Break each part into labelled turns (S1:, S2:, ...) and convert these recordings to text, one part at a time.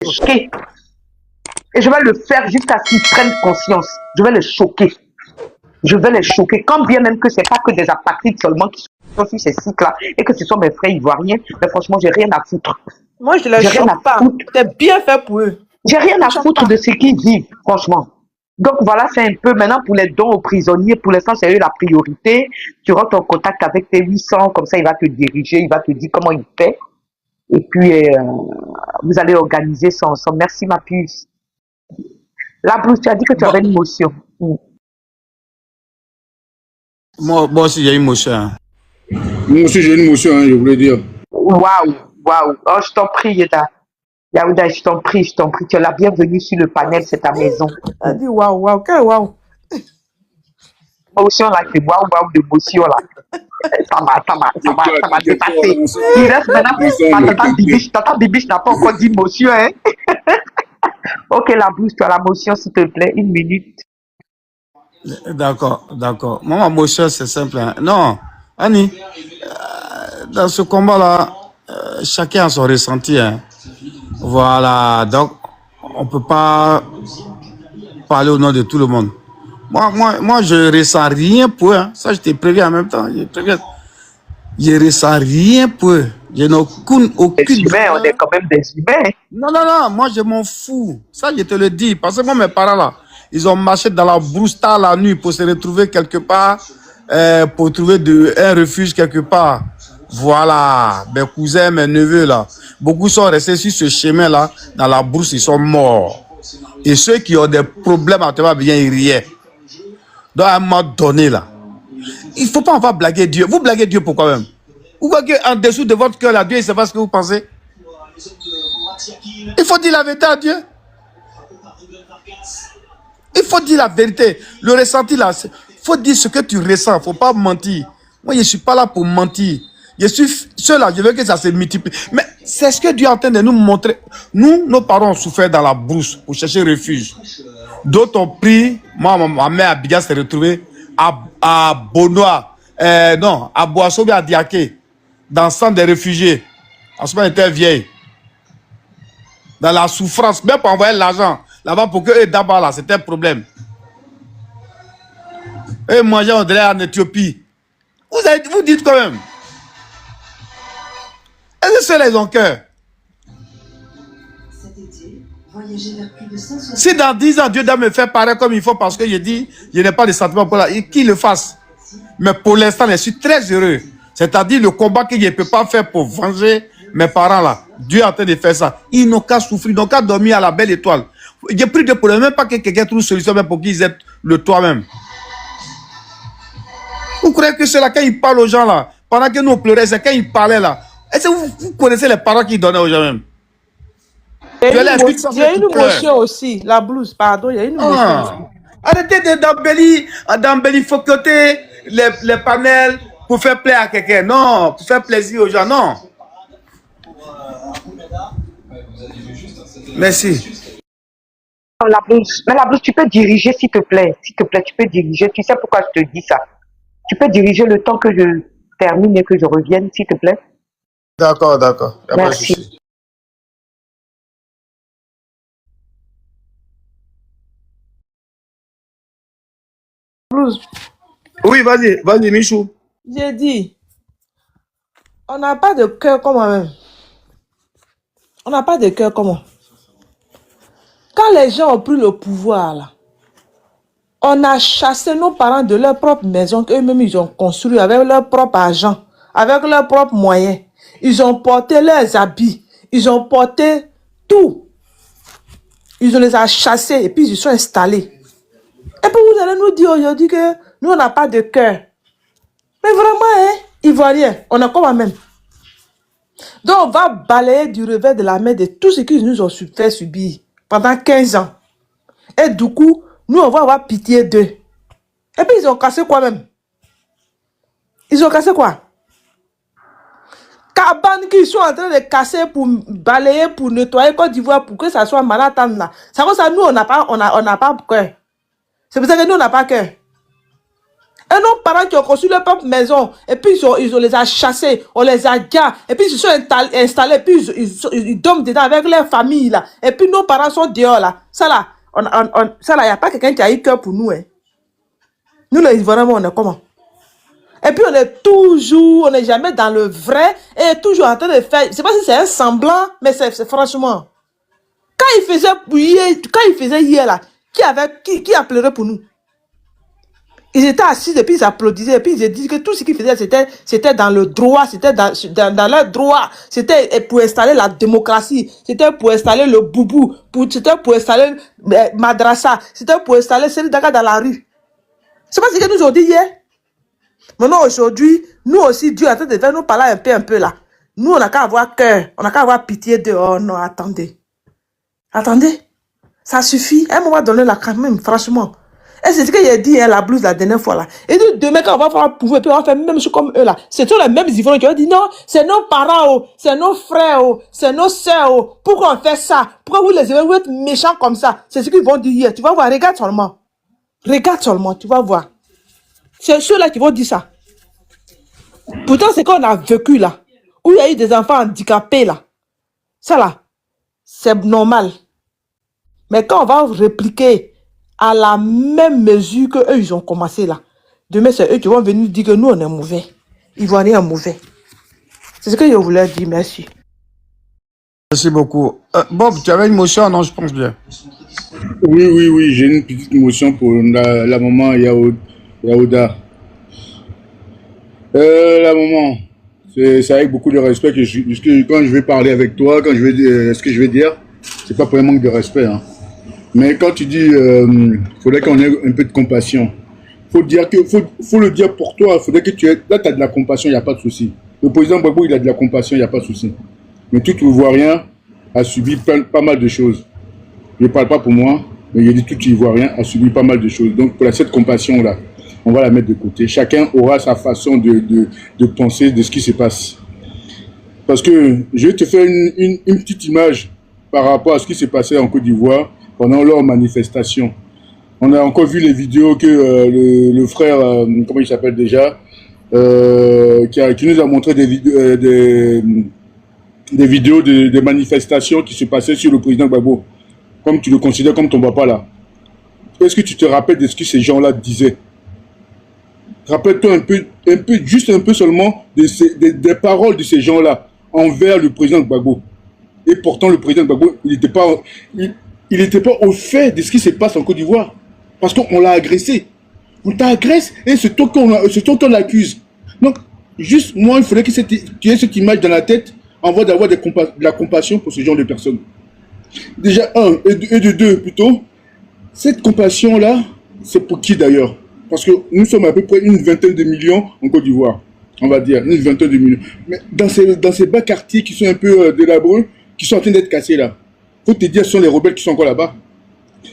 S1: choquer. Et je vais le faire jusqu'à ce qu'ils prennent conscience. Je vais les choquer. Je vais les choquer. Quand bien même que ce n'est pas que des apatrides seulement qui sont sur ces sites-là et que ce sont mes frères ivoiriens, mais franchement, j'ai rien à foutre.
S2: Moi, je les
S1: J'ai rien
S2: choque
S1: à
S2: pas.
S1: foutre.
S2: C'est bien fait pour eux.
S1: J'ai rien à
S2: Choque
S1: foutre
S2: pas.
S1: de ce qu'ils vivent, franchement. Donc voilà, c'est un peu maintenant pour les dons aux prisonniers. Pour l'instant, c'est eux la priorité. Tu rentres en contact avec tes 800, comme ça, il va te diriger, il va te dire comment il fait. Et puis, vous allez organiser ça ensemble. Merci, ma puce. Là, Bruce, tu as dit que tu
S3: Bon,
S1: avais une motion.
S3: moi aussi, j'ai une motion. Hein.
S4: Moi aussi, j'ai une motion, hein, je voulais dire.
S1: Waouh, waouh. Oh, je t'en prie, Yeda. Yaouda, je t'en prie, je t'en prie. Tu es la bienvenue sur le panel, c'est ta maison.
S2: Elle dit waouh, waouh, quel waouh.
S1: Motion là, c'est waouh, waouh de motion là. Ça m'a dépassé. Il reste maintenant, Tata Bibiche n'a pas encore dit motion, hein. Ok, la bouche, tu as la motion, s'il te plaît, 1 minute.
S3: D'accord, d'accord. Moi, ma motion, c'est simple. Hein. Non, Annie, dans ce combat-là, chacun a son ressenti. Hein. Voilà, donc, on ne peut pas parler au nom de tout le monde. Moi, je ne ressens rien pour eux. Hein. Ça, je t'ai prévu en même temps. Je ne ressens rien pour eux. Je n'ai aucune
S1: Des humains, on est quand même des humains.
S3: Non, moi, je m'en fous. Ça, je te le dis. Parce que moi, mes parents, là, ils ont marché dans la brousse tard la nuit pour se retrouver quelque part, pour trouver un refuge quelque part. Voilà, mes cousins, mes neveux, là. Beaucoup sont restés sur ce chemin-là, dans la brousse, ils sont morts. Et ceux qui ont des problèmes à te voir bien, ils riaient. Donc, à un moment donné, là, il ne faut pas encore blaguer Dieu. Vous blaguez Dieu pourquoi même? Vous voyez qu'en dessous de votre cœur, là, Dieu, il ne sait pas ce que vous pensez. Il faut dire la vérité à Dieu. Il faut dire la vérité. Le ressenti, là, il faut dire ce que tu ressens. Il ne faut pas mentir. Moi, je ne suis pas là pour mentir. Je suis ceux-là, je veux que ça se multiplie. Mais c'est ce que Dieu est en train de nous montrer. Nous, nos parents ont souffert dans la brousse pour chercher refuge. D'autres ont pris. Moi, ma mère Abigail s'est retrouvée à Bonois. Non, à Boissobi, à Diaké. Dans le centre des réfugiés. En ce moment, elle était vieille. Dans la souffrance, même pour envoyer l'argent là-bas pour que eux d'abord là, c'était un problème. Eux mangeaient on dirait en Éthiopie. Vous dites quand même. Est-ce que ceux-là, ils ont cœur? Si dans 10 ans, Dieu doit me faire pareil comme il faut parce que je dis, je n'ai pas de sentiments pour là, qu'il le fasse. Mais pour l'instant, je suis très heureux. C'est-à-dire le combat que je ne peux pas faire pour venger mes parents là. Dieu est en train de faire ça. Ils n'ont qu'à souffrir, ils n'ont qu'à dormir à la belle étoile. J'ai pris de problème, même pas que quelqu'un trouve une solution même pour qu'ils aient le toit même. Vous croyez que c'est là quand ils parlent aux gens là, pendant que nous on pleurait, c'est quand ils parlaient là. Est-ce que vous connaissez les paroles qu'ils donnaient aux gens même?
S2: Il y a une motion aussi, la blouse, pardon, il y a une motion aussi.
S3: Arrêtez d'embellir, focoter les panels pour faire plaisir à quelqu'un. Non, pour faire plaisir aux gens, non. Merci.
S1: La blouse, mais la blouse, tu peux diriger, s'il te plaît. S'il te plaît, tu peux diriger. Tu sais pourquoi je te dis ça? Tu peux diriger le temps que je termine et que je revienne, s'il te plaît.
S3: D'accord, d'accord.
S1: Merci.
S2: Blouse.
S3: Oui, vas-y, Michou.
S2: J'ai dit, on n'a pas de cœur comme moi-même. On n'a pas de cœur comme moi. Quand les gens ont pris le pouvoir, là, on a chassé nos parents de leur propre maison qu'eux-mêmes ils ont construit avec leur propre argent, avec leurs propres moyens. Ils ont porté leurs habits, ils ont porté tout. Ils les ont chassés et puis ils sont installés. Et puis vous allez nous dire aujourd'hui que nous on n'a pas de cœur. Mais vraiment, hein, Ivoiriens, on est comme moi-même. Donc on va balayer du revers de la main de tout ce qu'ils nous ont fait subir pendant 15 ans. Et du coup, nous on va avoir pitié d'eux. Et puis ils ont cassé quoi même? Ils ont cassé quoi? Cabane qu'ils sont en train de casser pour balayer, pour nettoyer Côte d'Ivoire, pour que ça soit Manhattan là. Ça veut dire nous on n'a pas cœur. C'est pour ça que nous on n'a pas cœur. Et nos parents qui ont construit leur propre maison, et puis ils les a chassés, on les a gars, et puis ils se sont installés, et puis ils dorment dedans avec leur famille, là. Et puis nos parents sont dehors, là. Ça, là, ça, là, il n'y a pas quelqu'un qui a eu cœur pour nous, hein. Nous, les Ivoiriens, on est comment? Et puis on n'est jamais dans le vrai, et toujours en train de faire, je ne sais pas si c'est un semblant, mais c'est franchement. Quand il faisait hier, là, qui a pleuré pour nous? Ils étaient assis et puis ils applaudissaient et puis ils disaient que tout ce qu'ils faisaient c'était dans le droit, c'était dans leur droit, c'était pour installer la démocratie, c'était pour installer le boubou, c'était pour installer madrasa, c'était pour installer Seri Daga dans la rue. C'est pas ce que nous ont dit hier. Maintenant aujourd'hui, nous aussi Dieu est en train de faire nous parler un peu là. Nous on n'a qu'à avoir cœur, on n'a qu'à avoir pitié de oh non attendez, ça suffit. À un moment donné là quand même franchement. Et c'est ce qu'il a dit, hein, la blouse la dernière fois là. Et dit, demain, quand on va faire pouvoir, puis on va faire même chose comme eux là. C'est tous les mêmes Ivoiriens qui ont dit, non, c'est nos parents, oh, c'est nos frères, oh, c'est nos soeurs, oh. Pourquoi on fait ça? Pourquoi vous les Ivoiriens, vous êtes méchants comme ça? C'est ce qu'ils vont dire hier. Tu vas voir, regarde seulement. Regarde seulement, tu vas voir. C'est ceux-là qui vont dire ça. Pourtant, c'est qu'on a vécu là, où il y a eu des enfants handicapés là. Ça là, c'est normal. Mais quand on va répliquer à la même mesure que eux ils ont commencé là, demain c'est eux qui vont venir dire que nous on est mauvais. Ils vont rien mauvais. C'est ce que je voulais dire, merci.
S3: Merci beaucoup. Bob, tu avais une motion? Non, je pense bien.
S4: Oui, j'ai une petite motion pour la maman Yaouda. La maman, c'est avec beaucoup de respect que quand je vais parler avec toi, quand je vais dire ce que je vais dire, c'est pas pour un manque de respect, hein. Mais quand tu dis, faudrait qu'on ait un peu de compassion. Faut le dire pour toi. Faudrait que là, tu as de la compassion, il n'y a pas de souci. Le président Gbagbo, il a de la compassion, il n'y a pas de souci. Mais tout Ivoirien a subi pas mal de choses. Je ne parle pas pour moi, mais il a dit tout Ivoirien a subi pas mal de choses. Donc, pour cette compassion-là, on va la mettre de côté. Chacun aura sa façon de penser de ce qui se passe. Parce que je vais te faire une petite image par rapport à ce qui s'est passé en Côte d'Ivoire pendant leur manifestation. On a encore vu les vidéos que le frère, comment il s'appelle déjà, qui nous a montré des vidéos de manifestations qui se passaient sur le président Gbagbo, comme tu le considères comme ton papa là. Est-ce que tu te rappelles de ce que ces gens-là disaient? Rappelle-toi juste un peu seulement des paroles de ces gens-là envers le président Gbagbo. Et pourtant, le président Gbagbo, il n'était pas au fait de ce qui se passe en Côte d'Ivoire. Parce qu'on l'a agressé. On t'agresse et c'est toi qu'on l'accuse. Donc, juste, moi, il faudrait que tu aies cette image dans la tête avant d'avoir de la compassion pour ce genre de personnes. Déjà, et de deux, plutôt, cette compassion-là, c'est pour qui d'ailleurs? Parce que nous sommes à peu près une vingtaine de millions en Côte d'Ivoire. On va dire, une vingtaine de millions. Mais dans ces bas quartiers qui sont un peu délabrés, qui sont en train d'être cassés là, faut te dire, ce sont les rebelles qui sont encore là-bas.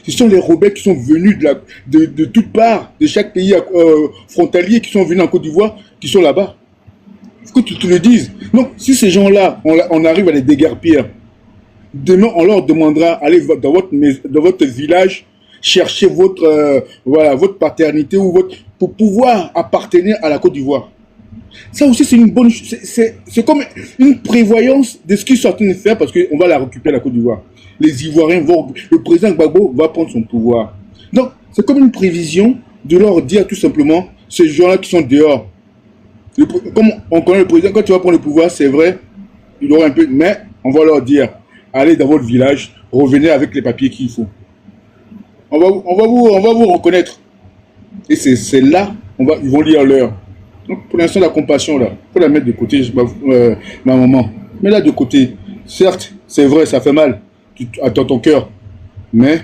S4: Ce sont les rebelles qui sont venus de toutes parts, de chaque pays frontalier qui sont venus en Côte d'Ivoire, qui sont là-bas. Il faut que tu te le dises. Donc, si ces gens-là, on arrive à les déguerpir, demain, on leur demandera, allez dans votre village, chercher votre paternité pour pouvoir appartenir à la Côte d'Ivoire. Ça aussi, c'est une bonne chose. C'est comme une prévoyance de ce qu'ils sont en train de faire parce qu'on va la récupérer à la Côte d'Ivoire. Les Ivoiriens le président Gbagbo va prendre son pouvoir. Donc, c'est comme une prévision de leur dire tout simplement, ces gens-là qui sont dehors. Comme on connaît le président, quand tu vas prendre le pouvoir, c'est vrai, il aura un peu, mais on va leur dire, allez dans votre village, revenez avec les papiers qu'il faut. On va vous reconnaître. Et c'est là, ils vont lire l'heure. Donc, pour l'instant, la compassion, là, il faut la mettre de côté, ma maman. Mets-la de côté. Certes, c'est vrai, ça fait mal à ton cœur. Mais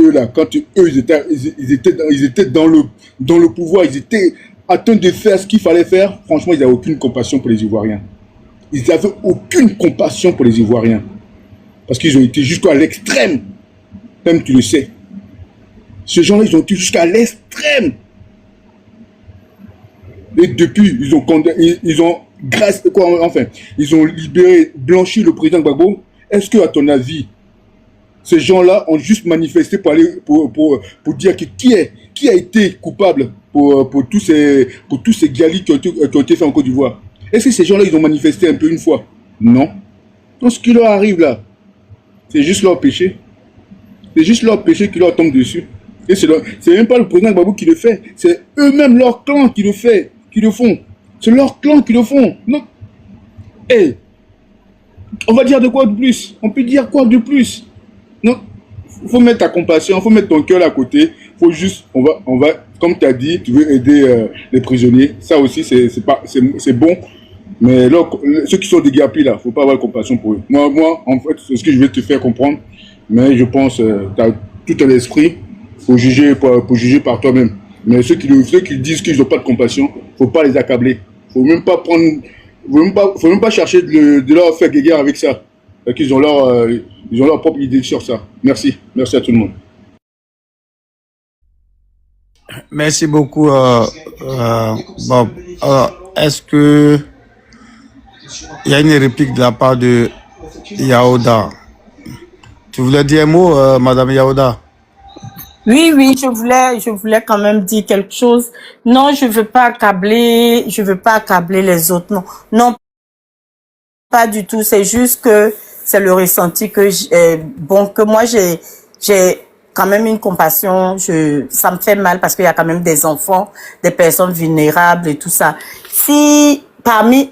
S4: eux, là, ils étaient dans le pouvoir, ils étaient en train de faire ce qu'il fallait faire. Franchement, ils n'avaient aucune compassion pour les Ivoiriens. Ils n'avaient aucune compassion pour les Ivoiriens. Parce qu'ils ont été jusqu'à l'extrême. Même tu le sais. Ces gens-là, ils ont été jusqu'à l'extrême. Et depuis, ils ont libéré, blanchi le président Gbagbo. Est-ce que, à ton avis, ces gens-là ont juste manifesté pour dire qui a été coupable pour tous ces galis qui ont été faits en Côte d'Ivoire. Est-ce que ces gens-là, ils ont manifesté un peu une fois? Non. Donc ce qui leur arrive là, c'est juste leur péché. C'est juste leur péché qui leur tombe dessus. Et c'est même pas le président Gbagbo qui le fait, c'est eux-mêmes, leur clan qui le fait, qui le font. C'est leur clan qui le font. Non. Hey, on va dire de quoi de plus? On peut dire quoi de plus? Non. Il faut mettre ta compassion, il faut mettre ton cœur à côté. Faut juste, on va, comme tu as dit, tu veux aider les prisonniers. Ça aussi, c'est bon. Mais là, ceux qui sont dégapés là, faut pas avoir compassion pour eux. Moi, en fait, c'est ce que je vais te faire comprendre. Mais je pense, tu as tout un esprit pour juger par toi-même. Mais ceux qui disent qu'ils n'ont pas de compassion, faut pas les accabler. Faut même pas chercher de leur faire guéguerre avec ça. Parce qu'ils ont leur propre idée sur ça. Merci. Merci à tout le monde.
S3: Merci beaucoup, Bob. Alors, est-ce que il y a une réplique de la part de Yaouda? Tu voulais dire un mot, Madame Yaouda?
S5: Oui, oui, je voulais quand même dire quelque chose. Non, je veux pas accabler les autres. Non, non, pas du tout. C'est juste que c'est le ressenti que que moi j'ai quand même une compassion. Ça me fait mal parce qu'il y a quand même des enfants, des personnes vulnérables et tout ça. Si parmi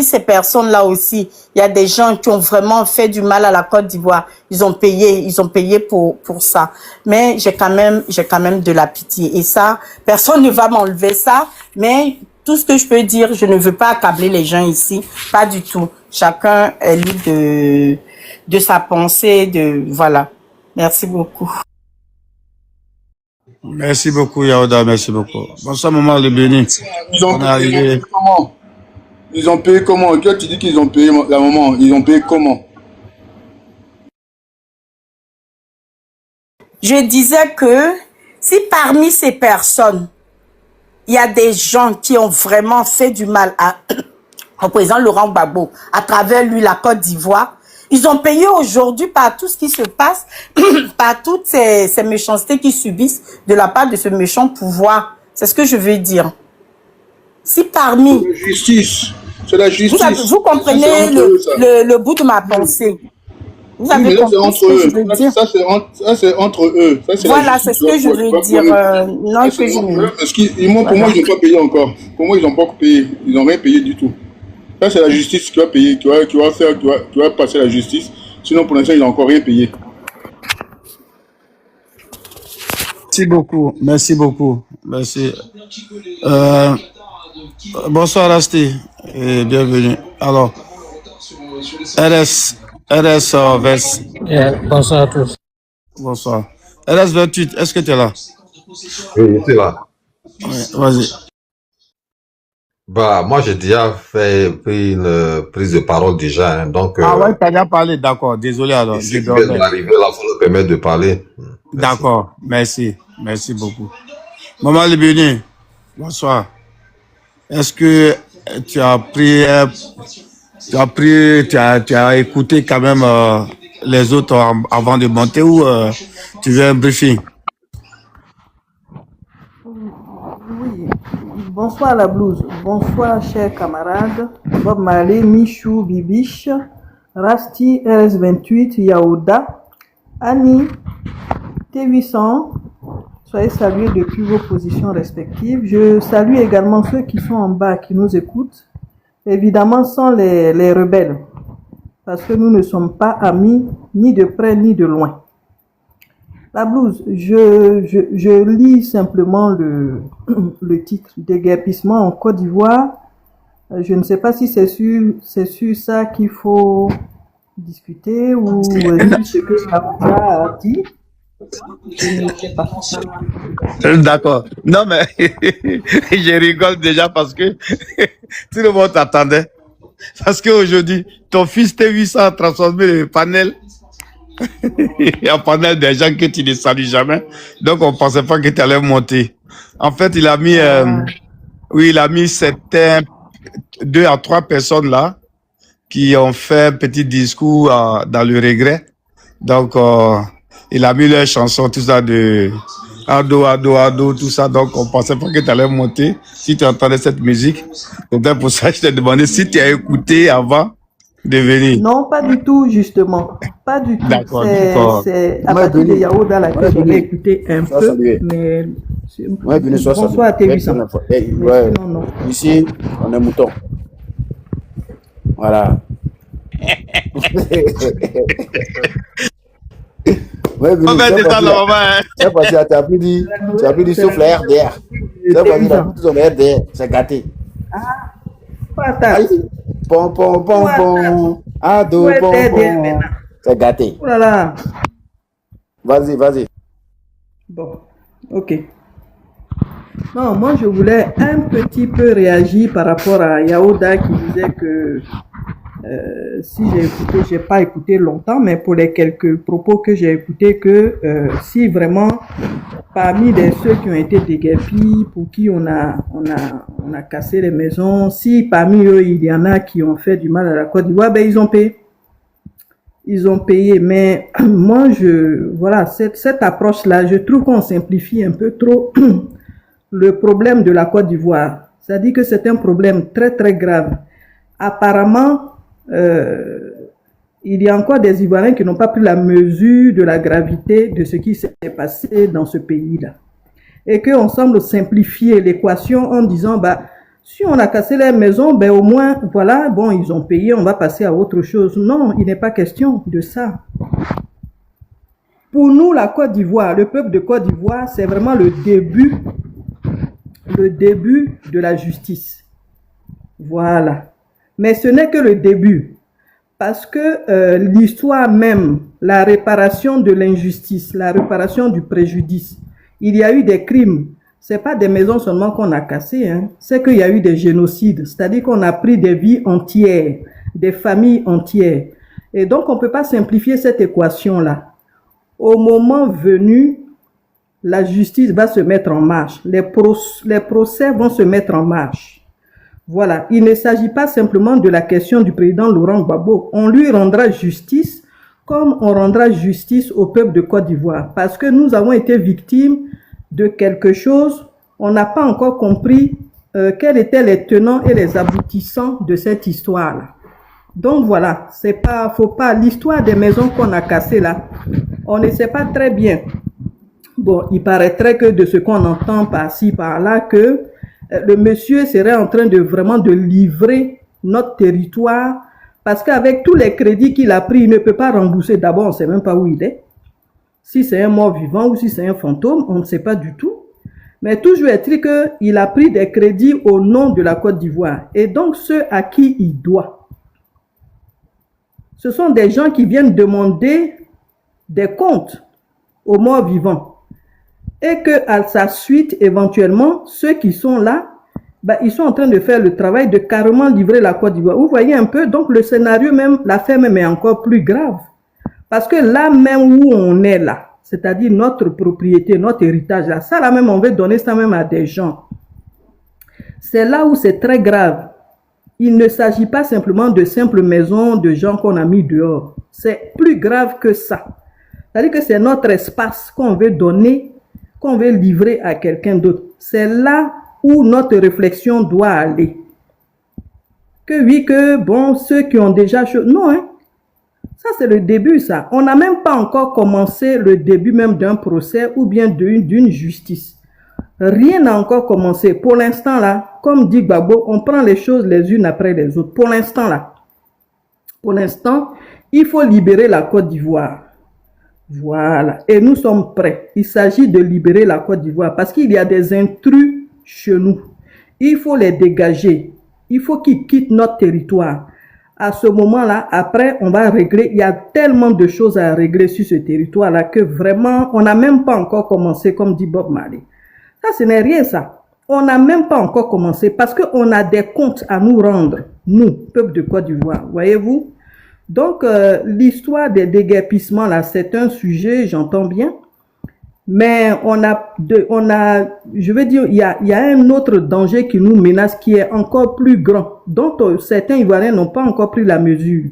S5: ces personnes-là aussi, il y a des gens qui ont vraiment fait du mal à la Côte d'Ivoire. Ils ont payé pour ça. Mais j'ai quand même de la pitié. Et ça, personne ne va m'enlever ça. Mais tout ce que je peux dire, je ne veux pas accabler les gens ici. Pas du tout. Chacun est libre de sa pensée, voilà. Merci beaucoup.
S3: Merci beaucoup, Yaouda, merci beaucoup. Bonsoir, maman le béni.
S4: Ils ont payé comment? Ils ont payé comment? Toi, tu dis qu'ils ont payé la maman. Ils ont payé comment?
S5: Je disais que si parmi ces personnes, il y a des gens qui ont vraiment fait du mal au président Laurent Gbagbo, à travers lui, la Côte d'Ivoire, ils ont payé aujourd'hui par tout ce qui se passe, par toutes ces méchancetés qu'ils subissent de la part de ce méchant pouvoir. C'est ce que je veux dire. Si parmi...
S4: C'est la justice.
S5: Vous comprenez le bout de ma pensée. Vous avez compris ce que je veux dire.
S4: Ça, c'est entre eux.
S5: Voilà, c'est ce que je veux dire. Non, que je...
S4: Pour moi, ils n'ont pas payé encore. Pour moi, ils n'ont pas payé. Ils n'ont rien payé du tout. Ça, c'est la justice qui va payer. Tu vas passer la justice. Sinon, pour l'instant, ils n'ont encore rien payé.
S3: Merci beaucoup. Merci beaucoup. Merci. Bonsoir, Rasti. Et bienvenue. Alors, RS Vers.
S6: Bonsoir à tous.
S3: Bonsoir. RS28, est-ce que tu es là?
S7: Oui, c'est là.
S3: Ouais, vas-y.
S7: Bah, moi, j'ai déjà pris une prise de parole déjà, hein, donc...
S3: Ah ouais, tu as déjà parlé, d'accord. Désolé alors.
S7: Si tu viens d'arriver là, il faut me permettre de parler.
S3: D'accord, merci. Merci beaucoup. Maman Libini, bonsoir. Est-ce que tu as écouté quand même les autres avant de monter ou tu veux un briefing?
S2: Oui, bonsoir la blouse, bonsoir chers camarades, Bob Marley, Michou, Bibiche, Rasti, RS28, Yaouda, Annie, T800, soyez salués depuis vos positions respectives. Je salue également ceux qui sont en bas, qui nous écoutent, évidemment sans les rebelles, parce que nous ne sommes pas amis, ni de près ni de loin. La blouse, je lis simplement le titre, déguerpissement en Côte d'Ivoire. Je ne sais pas si c'est sur ça qu'il faut discuter ou ce que l'avocat a dit. Je ne sais pas.
S3: D'accord. Non, mais je rigole déjà parce que tout le monde t'attendait. Parce qu'aujourd'hui, ton fils T800 a transformé le panel. Il y a un panel des gens que tu ne salues jamais. Donc, on ne pensait pas que tu allais monter. En fait, il a mis, il a mis 2 à 3 personnes là qui ont fait un petit discours dans le regret. Donc, il a mis leur chanson, tout ça Ado, tout ça. Donc, on pensait pas que tu allais monter. Si tu entendais cette musique, c'était pour ça que je t'ai demandé si tu as écouté avant de venir.
S2: Non, pas du tout, justement. Pas du tout.
S3: D'accord, d'accord.
S2: C'est à partir de Yaouda là que j'avais écouté un peu. Mais bonsoir à T800.
S6: Ouais.
S2: Non.
S6: Ici, on est mouton. Voilà. Ouais,
S3: On va descendre là, maman.
S6: C'est parce que tu as plus dit sauf la RDR. C'est parce que tu as plus dit la RDR. C'est gâté.
S2: Pas ta.
S6: Pom. Ado,
S2: Ouais,
S6: pom.
S2: maintenant.
S6: C'est gâté.
S2: Oh là là.
S6: Vas-y.
S2: Bon, ok. Non, moi je voulais un petit peu réagir par rapport à Yaouda qui disait que si j'ai écouté, j'ai pas écouté longtemps, mais pour les quelques propos que j'ai écoutés, que si vraiment parmi ceux qui ont été déguerpis, pour qui on a cassé les maisons, si parmi eux il y en a qui ont fait du mal à la Côte d'Ivoire, ben ils ont payé. Ils ont payé, mais moi voilà, cette approche-là, je trouve qu'on simplifie un peu trop le problème de la Côte d'Ivoire. C'est-à-dire que c'est un problème très très grave. Apparemment, il y a encore des Ivoiriens qui n'ont pas pris la mesure de la gravité de ce qui s'est passé dans ce pays-là. Et qu'on semble simplifier l'équation en disant, bah, si on a cassé les maisons, ben au moins, voilà, bon, ils ont payé, on va passer à autre chose. Non, il n'est pas question de ça. Pour nous, la Côte d'Ivoire, le peuple de Côte d'Ivoire, c'est vraiment le début de la justice. Voilà. Mais ce n'est que le début. Parce que l'histoire même, la réparation de l'injustice, la réparation du préjudice, il y a eu des crimes. C'est pas des maisons seulement qu'on a cassées, hein. C'est qu'il y a eu des génocides. C'est-à-dire qu'on a pris des vies entières, des familles entières. Et donc, on peut pas simplifier cette équation-là. Au moment venu, la justice va se mettre en marche. Les procès vont se mettre en marche. Voilà. Il ne s'agit pas simplement de la question du président Laurent Gbagbo. On lui rendra justice comme on rendra justice au peuple de Côte d'Ivoire. Parce que nous avons été victimes de quelque chose, on n'a pas encore compris quels étaient les tenants et les aboutissants de cette histoire-là. Donc voilà, faut pas, l'histoire des maisons qu'on a cassées là, on ne sait pas très bien. Bon, il paraîtrait que de ce qu'on entend par-ci, par-là, que le monsieur serait en train de vraiment de livrer notre territoire, parce qu'avec tous les crédits qu'il a pris, il ne peut pas rembourser. D'abord, on ne sait même pas où il est. Si c'est un mort vivant ou si c'est un fantôme, on ne sait pas du tout. Mais toujours est-il qu'il a pris des crédits au nom de la Côte d'Ivoire. Et donc, ceux à qui il doit, ce sont des gens qui viennent demander des comptes aux morts vivants. Et qu'à sa suite, éventuellement, ceux qui sont là, bah, ils sont en train de faire le travail de carrément livrer la Côte d'Ivoire. Vous voyez un peu, donc le scénario même, l'affaire même est encore plus grave. Parce que là même où on est là, c'est-à-dire notre propriété, notre héritage, là, ça là même, on veut donner ça même à des gens. C'est là où c'est très grave. Il ne s'agit pas simplement de simples maisons de gens qu'on a mis dehors. C'est plus grave que ça. C'est-à-dire que c'est notre espace qu'on veut donner, qu'on veut livrer à quelqu'un d'autre. C'est là où notre réflexion doit aller. Que oui, que bon, ceux qui ont déjà... Non, hein. Ça, c'est le début, ça. On n'a même pas encore commencé le début même d'un procès ou bien d'une justice. Rien n'a encore commencé. Pour l'instant, là, comme dit Gbagbo, on prend les choses les unes après les autres. Pour l'instant, là. Pour l'instant, il faut libérer la Côte d'Ivoire. Voilà. Et nous sommes prêts. Il s'agit de libérer la Côte d'Ivoire parce qu'il y a des intrus chez nous. Il faut les dégager. Il faut qu'ils quittent notre territoire. À ce moment-là, après, on va régler. Il y a tellement de choses à régler sur ce territoire-là que vraiment, on n'a même pas encore commencé, comme dit Bob Marley. Ça, ce n'est rien, ça. On n'a même pas encore commencé parce qu'on a des comptes à nous rendre, nous, peuple de Côte d'Ivoire. Voyez-vous? Donc, l'histoire des déguerpissements, là, c'est un sujet, j'entends bien. Mais je veux dire, il y a un autre danger qui nous menace qui est encore plus grand, dont certains Ivoiriens n'ont pas encore pris la mesure.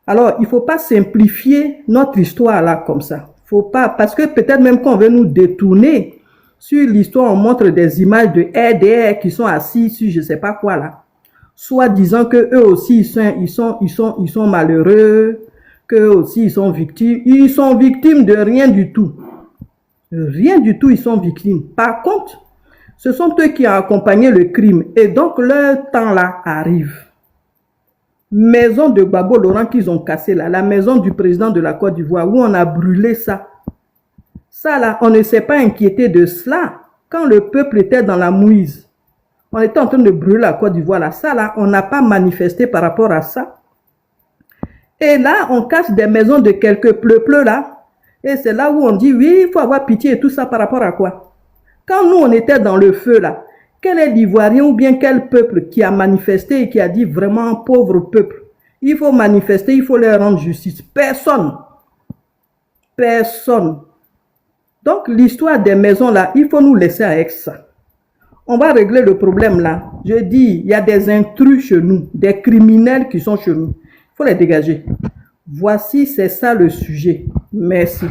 S2: Alors, il ne faut pas simplifier notre histoire là comme ça.
S8: Faut pas, parce que peut-être même qu'on veut nous détourner sur l'histoire, on montre des images de RDR qui sont assis sur je sais pas quoi là. Soit disant que eux aussi ils sont malheureux, qu'eux aussi ils sont victimes. Ils sont victimes de rien du tout. Rien du tout, ils sont victimes. Par contre, ce sont eux qui ont accompagné le crime. Et donc, leur temps là arrive. Maison de Gbagbo Laurent qu'ils ont cassé là, la maison du président de la Côte d'Ivoire, où on a brûlé ça. Ça là, on ne s'est pas inquiété de cela. Quand le peuple était dans la mouise, on était en train de brûler la Côte d'Ivoire là. Ça là, on n'a pas manifesté par rapport à ça. Et là, on casse des maisons de quelques pleu-pleu là. Et c'est là où on dit, oui, il faut avoir pitié et tout ça par rapport à quoi? Quand nous, on était dans le feu là, quel est l'Ivoirien ou bien quel peuple qui a manifesté et qui a dit vraiment, pauvre peuple, il faut manifester, il faut leur rendre justice? Personne. Personne. Donc, l'histoire des maisons là, il faut nous laisser avec ça. On va régler le problème là. Je dis, il y a des intrus chez nous, des criminels qui sont chez nous. Il faut les dégager. Voici, c'est ça le sujet. Merci.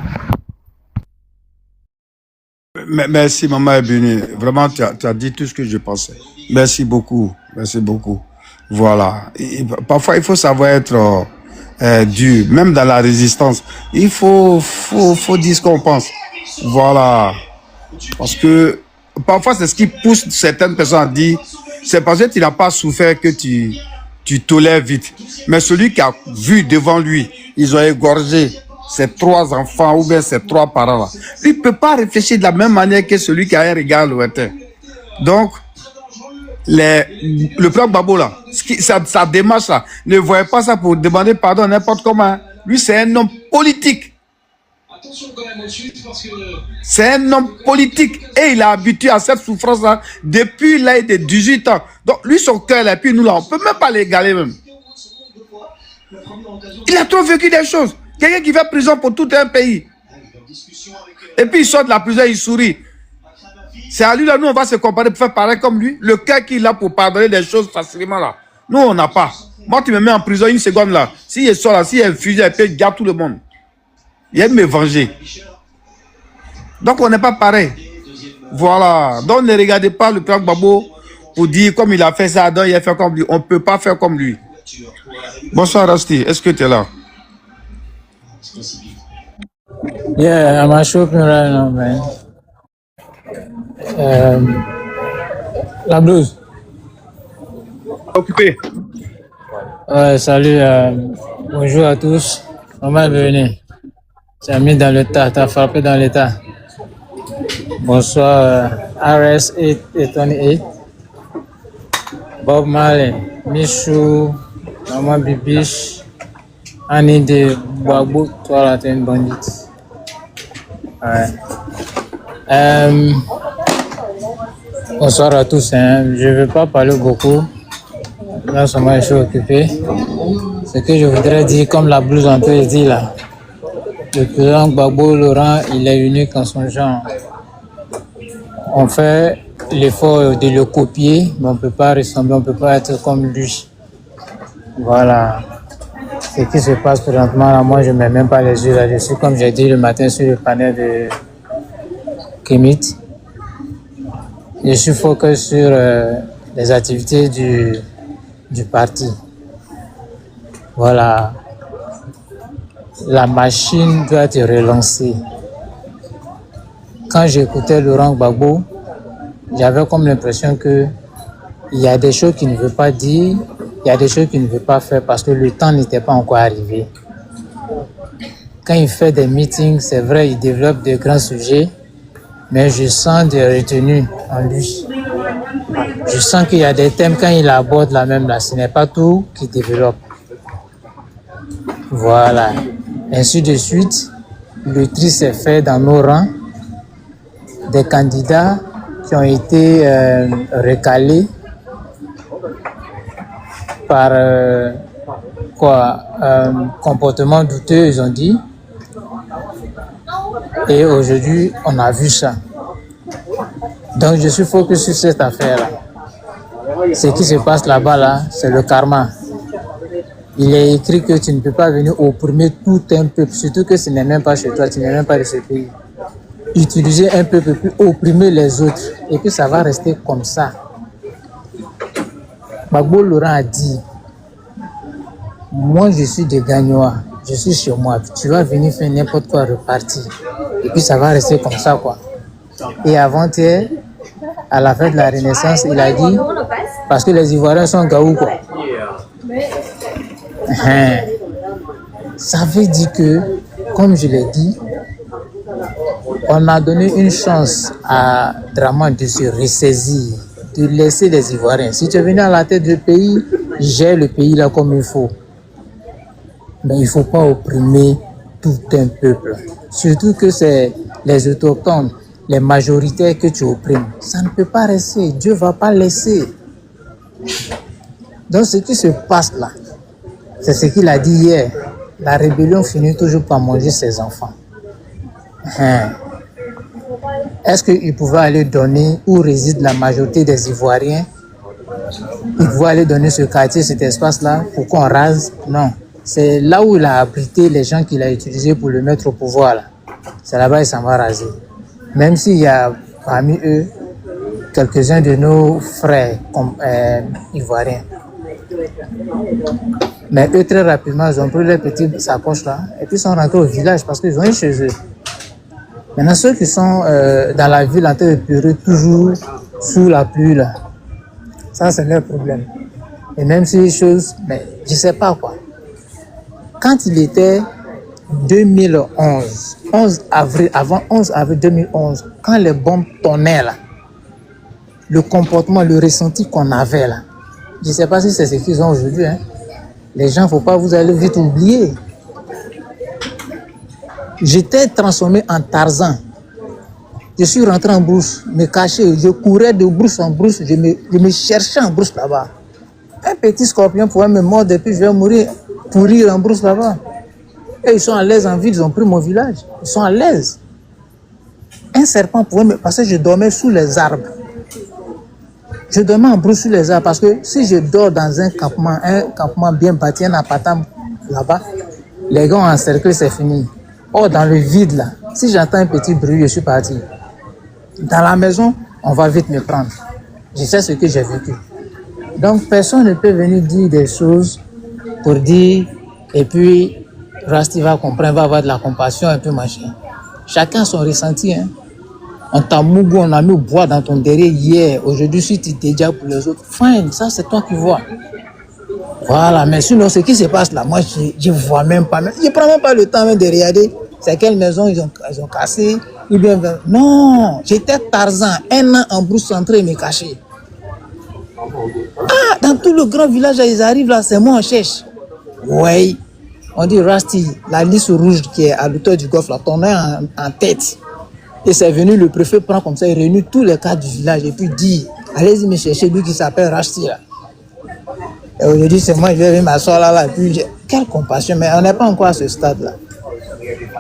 S3: Merci, maman Ebuni. Vraiment, tu as dit tout ce que je pensais. Merci beaucoup. Merci beaucoup. Voilà. Parfois, il faut savoir être dur, même dans la résistance. Il faut dire ce qu'on pense. Voilà. Parce que parfois, c'est ce qui pousse certaines personnes à dire, c'est parce que tu n'as pas souffert que tu tolères vite. Mais celui qui a vu devant lui, ils ont égorgé ses 3 enfants ou bien ses 3 parents-là, il ne peut pas réfléchir de la même manière que celui qui a un regard lointain. Donc, le plan Gbagbo là, sa démarche là, ne voyait pas ça pour demander pardon n'importe comment. Lui, c'est un homme politique. C'est un homme politique et il est habitué à cette souffrance-là depuis l'âge de 18 ans. Donc, lui, son cœur, et puis nous là, on ne peut même pas l'égaler même. Il a trop vécu des choses. Quelqu'un qui va en prison pour tout un pays. Et puis il sort de la prison, il sourit. C'est à lui là, nous on va se comparer pour faire pareil comme lui. Le cœur qu'il a pour pardonner des choses facilement là. Nous on n'a pas. Moi tu me mets en prison une seconde là. Si je sors là, si il y a un fusil, il garde tout le monde. Il aime me venger. Donc on n'est pas pareil. Voilà. Donc ne regardez pas le plan Gbagbo pour dire comme il a fait ça, donc il a fait comme lui. On ne peut pas faire comme lui. Bonsoir Rasti, est-ce que tu es là?
S9: Yeah, I'm shopping right now, man. La blouse.
S3: Occupé.
S9: Ouais, salut. Bonjour à tous. Comment est venu? Tu as mis dans le tas, tu as frappé dans le tas. Bonsoir, RS8 et Tony 8. Bob Marley, Michou, Maman Bibiche, Annie de Gbagbo, toi là, t'es une bandite. Ouais. Bonsoir à tous. Hein. Je ne vais pas parler beaucoup. Là, je suis occupé. Ce que je voudrais dire, comme la blouse un peu dit là, le président Gbagbo Laurent, il est unique en son genre. On fait l'effort de le copier, mais on ne peut pas ressembler, on ne peut pas être comme lui. Voilà. Ce qui se passe présentement, là, moi, je ne mets même pas les yeux là-dessus. Comme j'ai dit le matin sur le panel de Kémit, je suis focus sur les activités du parti. Voilà. La machine doit être relancée. Quand j'écoutais Laurent Gbagbo, j'avais comme l'impression qu'il y a des choses qu'il ne veut pas dire, il y a des choses qu'il ne veut pas faire parce que le temps n'était pas encore arrivé. Quand il fait des meetings, c'est vrai, il développe de grands sujets, mais je sens des retenues en lui. Je sens qu'il y a des thèmes, quand il aborde la même là, ce n'est pas tout qu'il développe. Voilà. Ainsi de suite, le tri s'est fait dans nos rangs. Des candidats qui ont été recalés par comportement douteux, ils ont dit. Et aujourd'hui, on a vu ça. Donc, je suis focus sur cette affaire-là. Ce qui se passe là-bas, là, c'est le karma. il est écrit que tu ne peux pas venir opprimer tout un peuple, surtout que ce n'est même pas chez toi, tu n'es même pas de ce pays. Utiliser un peuple pour opprimer les autres, et puis ça va rester comme ça. Gbagbo Laurent a dit, moi je suis de Gagnoa, je suis chez moi, tu vas venir faire n'importe quoi repartir, et puis ça va rester comme ça quoi. Et avant-hier, à la fête de la Renaissance, il a dit, parce que les Ivoiriens sont gaou quoi. Ça veut dire que, comme je l'ai dit, on a donné une chance à Dramane de se ressaisir, de laisser les Ivoiriens. Si tu es venu à la tête du pays, gère le pays là comme il faut. Mais il ne faut pas opprimer tout un peuple. Surtout que c'est les autochtones, les majoritaires que tu opprimes. Ça ne peut pas rester. Dieu ne va pas laisser. Donc ce qui se passe là, c'est ce qu'il a dit hier. La rébellion finit toujours par manger ses enfants. Est-ce qu'il pouvait aller donner où réside la majorité des Ivoiriens? Il pouvait aller donner ce quartier, cet espace-là, pour qu'on rase? Non. C'est là où il a abrité les gens qu'il a utilisés pour le mettre au pouvoir. Là. C'est là-bas qu'il s'en va raser. Même s'il y a parmi eux quelques-uns de nos frères ivoiriens. Mais eux, très rapidement, ils ont pris leurs petites sacoches là et puis ils sont rentrés au village parce qu'ils ont eu chez eux. Maintenant, ceux qui sont dans la ville en train de pleurer toujours sous la pluie là, ça c'est leur problème. Et même si les choses, mais je sais pas quoi. Quand il était 2011, 11 avril, avant 11 avril 2011, quand les bombes tonnaient là, le comportement, le ressenti qu'on avait là, je ne sais pas si c'est ce qu'ils ont aujourd'hui. Hein. Les gens, il ne faut pas vous allez vite oublier. J'étais transformé en Tarzan. Je suis rentré en brousse, me cachais, je courais de brousse en brousse, je me cherchais en brousse là-bas. Un petit scorpion pouvait me mordre et puis je vais mourir, pourrir en brousse là-bas. Et ils sont à l'aise en ville, ils ont pris mon village. Ils sont à l'aise. Un serpent pouvait me... Parce que je dormais sous les arbres. Je dormais en brousse sous les arbres parce que si je dors dans un campement bien bâti, un appartement là-bas, les gars ont encerclé, c'est fini. Or, dans le vide là, si j'entends un petit bruit, je suis parti. Dans la maison, on va vite me prendre. Je sais ce que j'ai vécu. Donc, personne ne peut venir dire des choses pour dire, et puis, Rasti va comprendre, va avoir de la compassion, un peu machin. Chacun son ressenti. Hein. On t'a mougou, on a mis au bois dans ton derrière hier. Aujourd'hui, si tu t'es déjà pour les autres, fine, ça c'est toi qui vois. Voilà, mais sinon, ce qui se passe là, moi, je ne vois même pas. Je ne prends même pas le temps même de regarder c'est quelle maison ils ont cassé. Ou bien, non, j'étais Tarzan, 1 an en brousse centrée, me cacher. Ah, dans tout le grand village, ils arrivent là, c'est moi, on cherche. Oui, on dit Rasti, la liste rouge qui est à l'auteur du golfe, là, ton nom en tête. Et c'est venu, le préfet prend comme ça, il réunit tous les cadres du village et puis dit, allez-y me chercher lui qui s'appelle Rasti là. Et aujourd'hui, c'est moi, je vais m'asseoir là, et puis, quelle compassion, mais on n'est pas encore à ce stade-là.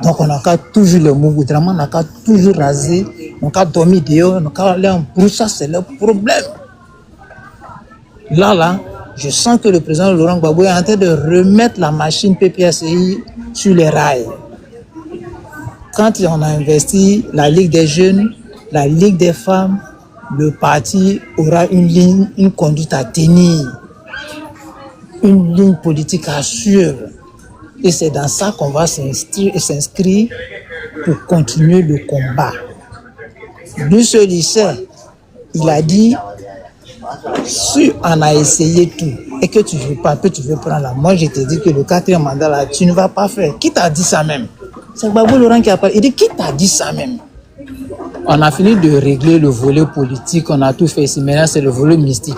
S9: Donc, on n'a qu'à toujours le mouvement, on n'a qu'à toujours raser, on n'a qu'à dormir dehors, on n'a qu'à aller en brousse, ça, c'est le problème. Là, je sens que le président Laurent Gbagbo est en train de remettre la machine PPACI sur les rails. Quand on a investi la Ligue des jeunes, la Ligue des femmes, le parti aura une ligne, une conduite à tenir. Une ligne politique à suivre. Et c'est dans ça qu'on va s'inscrire pour continuer le combat. Lui seul, il sait. Il a dit, si on a essayé tout et que tu ne veux pas, que tu veux prendre là, moi je te dis que le 4e mandat là, tu ne vas pas faire. Qui t'a dit ça même? C'est Gbagbo Laurent qui a parlé. Il dit, qui t'a dit ça même? On a fini de régler le volet politique, on a tout fait ici. Maintenant, c'est le volet mystique.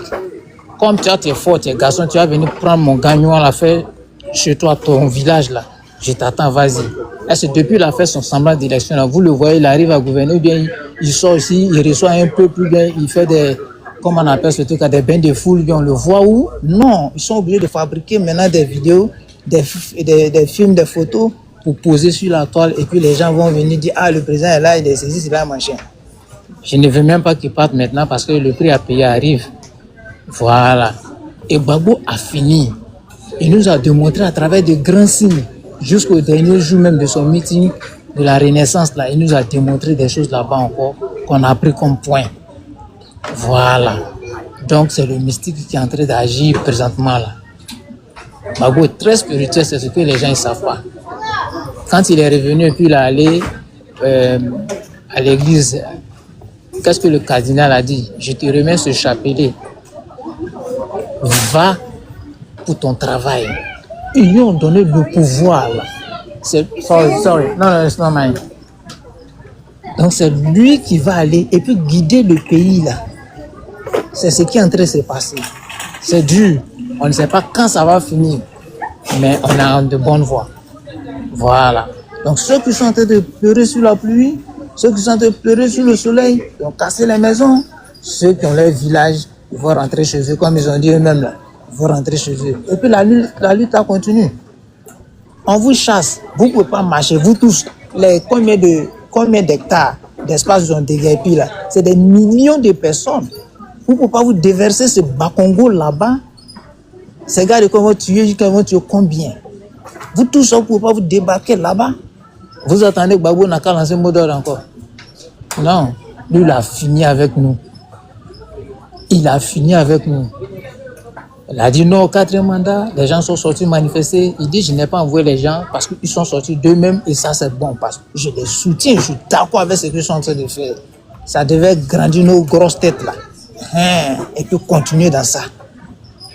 S9: Comme tu es fort, tu es garçon, tu vas venir prendre mon gagnon à la fête chez toi, ton village là. Je t'attends, vas-y. Est-ce que depuis la fête, son semblant d'élection là, vous le voyez, il arrive à gouverner, ou bien il sort ici, il reçoit un peu plus bien, il fait des, comment on appelle ce truc, des bains de foule, bien on le voit où? Non, ils sont obligés de fabriquer maintenant des vidéos, des films, des photos pour poser sur la toile et puis les gens vont venir dire, ah, le président est là, il est saisi, c'est là, machin. Je ne veux même pas qu'il parte maintenant parce que le prix à payer arrive. Voilà. Et Gbagbo a fini. Il nous a démontré à travers de grands signes, jusqu'au dernier jour même de son meeting de la Renaissance, là, il nous a démontré des choses là-bas encore qu'on a pris comme point. Voilà. Donc c'est le mystique qui est en train d'agir présentement là. Gbagbo est très spirituel, c'est ce que les gens ne savent pas. Quand il est revenu et puis il est allé à l'église, qu'est-ce que le cardinal a dit? Je te remets ce chapelet. Va pour ton travail. Ils lui ont donné le pouvoir là. Sorry. No, it's not mine. Donc c'est lui qui va aller et puis guider le pays là. C'est ce qui est en train de se passer. C'est dur. On ne sait pas quand ça va finir. Mais on a de bonnes voies. Voilà. Donc ceux qui sont en train de pleurer sur la pluie, ceux qui sont en train de pleurer sur le soleil, ils ont cassé les maisons. Ceux qui ont leur village, ils vont rentrer chez eux, comme ils ont dit eux-mêmes là. Ils vont rentrer chez eux. Et puis la lutte a continué. On vous chasse, vous ne pouvez pas marcher, vous tous. Combien d'hectares d'espace ont déguerpi là? C'est des millions de personnes. Vous ne pouvez pas vous déverser ce Bakongo là-bas. Ces gars qui vont tuer combien? Vous tous, vous ne pouvez pas vous débarquer là-bas. Vous attendez que Gbagbo n'a qu'à lancer un mot d'ordre encore. Non, lui, il a fini avec nous. Il a fini avec nous. Il a dit non au 4e mandat. Les gens sont sortis manifester. Il dit je n'ai pas envoyé les gens parce qu'ils sont sortis d'eux-mêmes et ça c'est bon parce que je les soutiens. Je suis d'accord avec ce qu'ils sont en train de faire. Ça devait grandir nos grosses têtes là. Et puis continuer dans ça.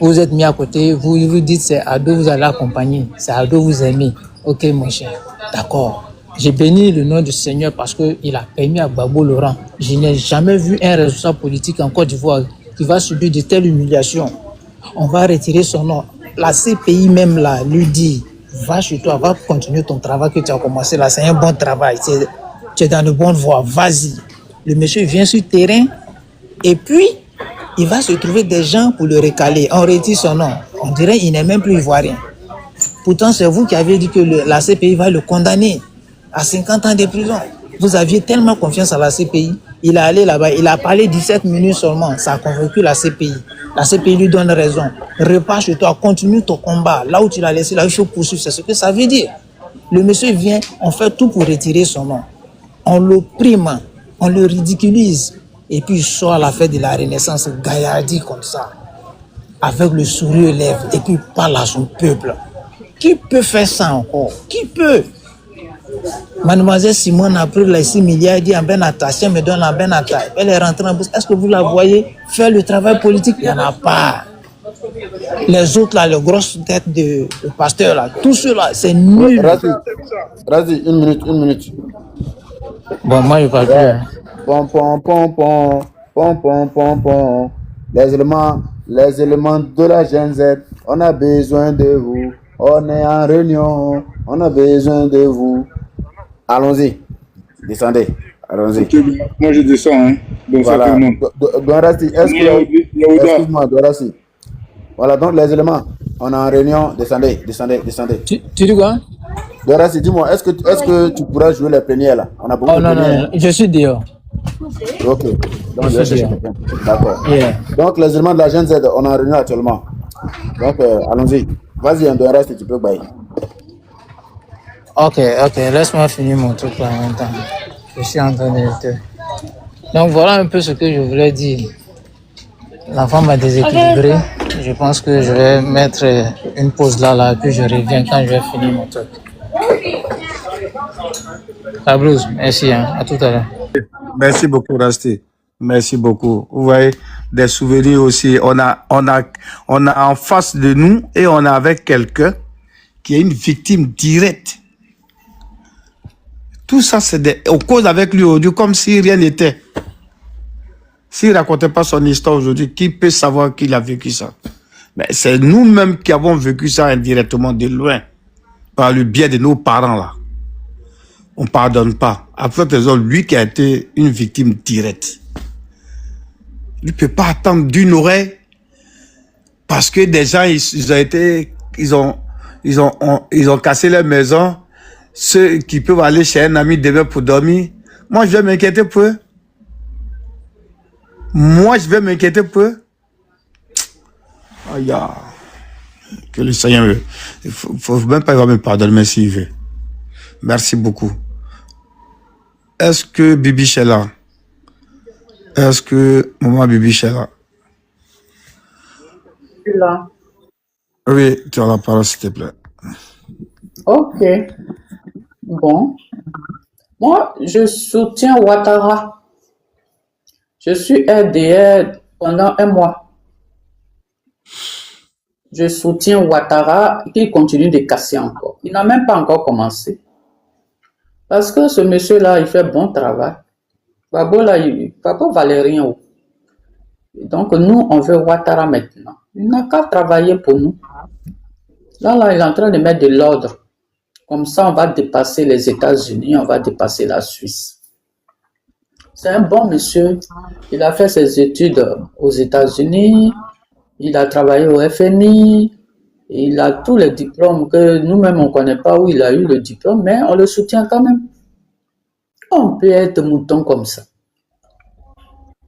S9: Vous êtes mis à côté, vous dites c'est Ado, vous allez accompagner. C'est Ado, vous aimez. Ok mon cher, d'accord. J'ai béni le nom du Seigneur parce qu'il a permis à Gbagbo Laurent. Je n'ai jamais vu un responsable politique en Côte d'Ivoire qui va subir de telles humiliations. On va retirer son nom. La CPI même là lui dit, va chez toi, va continuer ton travail que tu as commencé là. C'est un bon travail. Tu es dans de bonnes voies. Vas-y. Le monsieur vient sur le terrain et puis il va se trouver des gens pour le recaler. On retire son nom. On dirait qu'il n'est même plus ivoirien. Pourtant, c'est vous qui avez dit que la CPI va le condamner à 50 ans de prison. Vous aviez tellement confiance à la CPI. Il est allé là-bas, il a parlé 17 minutes seulement. Ça a convaincu la CPI. La CPI lui donne raison. Repars chez toi, continue ton combat. Là où tu l'as laissé, là, il faut poursuivre. C'est ce que ça veut dire. Le monsieur vient, on fait tout pour retirer son nom. On l'opprime, on le ridiculise. Et puis il sort à la fête de la Renaissance, gaillardi comme ça, avec le sourire aux lèvres, et puis il parle à son peuple. Qui peut faire ça encore? Qui peut? Mademoiselle Simone a pris les 6 milliards, dit en ben attention, me donne la ben attaque. Elle est rentrée en bourse. Est-ce que vous la voyez faire le travail politique? Il n'y en a pas. Les autres là, les grosses têtes de pasteurs là, tout ceux-là, c'est nul.
S6: Razi, une minute.
S9: Bon, moi je parle plus.
S6: Pom. Les éléments de la Gen Z, on a besoin de vous. On est en réunion, on a besoin de vous. Allons-y, descendez, allons-y.
S4: Ok, moi je descends, hein. Bonsoir
S6: Voilà.
S4: tout le monde.
S6: Doirasi, excuse-moi, Doirasi. Voilà, donc les éléments, on est en réunion, descendez.
S9: Tu dis quoi?
S6: Doirasi, dis-moi, est-ce que tu pourras jouer les plénières là? On a beaucoup de plénières.
S9: Non, je suis dehors.
S6: Ok, donc je vais chercher quelqu'un. D'accord.
S9: Yeah.
S6: Donc les éléments de la Gen Z, on est en réunion actuellement. Donc allons-y. Vas-y, un Doirasi, si tu peux bailler.
S9: Ok, laisse-moi finir mon truc là en même temps. Je suis en train de te... Donc voilà un peu ce que je voulais dire. L'enfant m'a déséquilibré. Je pense que je vais mettre une pause là, puis je reviens quand je vais finir mon truc. La blouse, merci, hein. À tout à l'heure.
S3: Merci beaucoup, Rasti. Merci beaucoup. Vous voyez, des souvenirs aussi. On a en face de nous et on a avec quelqu'un qui est une victime directe. Tout ça, on cause avec lui aujourd'hui comme si rien n'était. S'il ne racontait pas son histoire aujourd'hui, qui peut savoir qu'il a vécu ça? Mais c'est nous-mêmes qui avons vécu ça indirectement de loin, par le biais de nos parents là. On ne pardonne pas. Après, lui qui a été une victime directe. Il ne peut pas attendre d'une oreille parce que des gens, ils ont cassé leur maison. Ceux qui peuvent aller chez un ami demain pour dormir. Moi, je vais m'inquiéter pour eux. Aïe. Que le Seigneur... Il faut même pas me pardonner, mais s'il veut. Merci beaucoup. Est-ce que Bibi est là? Est-ce que maman Bibi est là?
S10: Je suis là.
S3: Oui, tu as la parole, s'il te plaît.
S10: Ok. Bon. Moi, je soutiens Ouattara. Je suis RDR pendant un mois. Je soutiens Ouattara qui continue de casser encore. Il n'a même pas encore commencé. Parce que ce monsieur-là, il fait bon travail. Babo, là, Babo valait rien. Donc, nous, on veut Ouattara maintenant. Il n'a qu'à travailler pour nous. Là, il est en train de mettre de l'ordre. Comme ça, on va dépasser les États-Unis, on va dépasser la Suisse. C'est un bon monsieur. Il a fait ses études aux États-Unis. Il a travaillé au FMI. Il a tous les diplômes que nous-mêmes, on ne connaît pas où il a eu le diplôme, mais on le soutient quand même. On peut être mouton comme ça.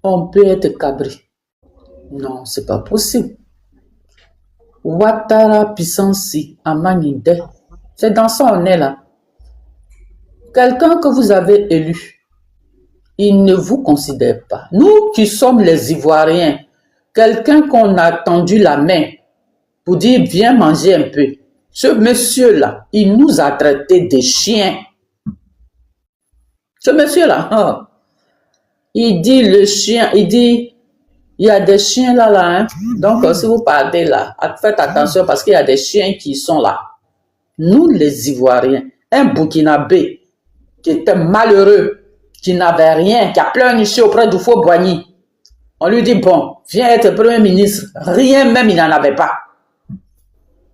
S10: On peut être cabri. Non, c'est pas possible. Ouattara Pissansi Amanide. C'est dans ça on est là. Quelqu'un que vous avez élu, il ne vous considère pas. Nous qui sommes les Ivoiriens, quelqu'un qu'on a tendu la main pour dire viens manger un peu. Ce monsieur-là, il nous a traités de chiens. Ce monsieur-là, oh, il dit le chien, il dit il y a des chiens là, hein. Donc si vous partez là, faites attention parce qu'il y a des chiens qui sont là. Nous les Ivoiriens, un Burkinabé qui était malheureux, qui n'avait rien, qui a pleurniché auprès du faux Boigny. On lui dit bon, viens être Premier ministre. Rien même, il n'en avait pas.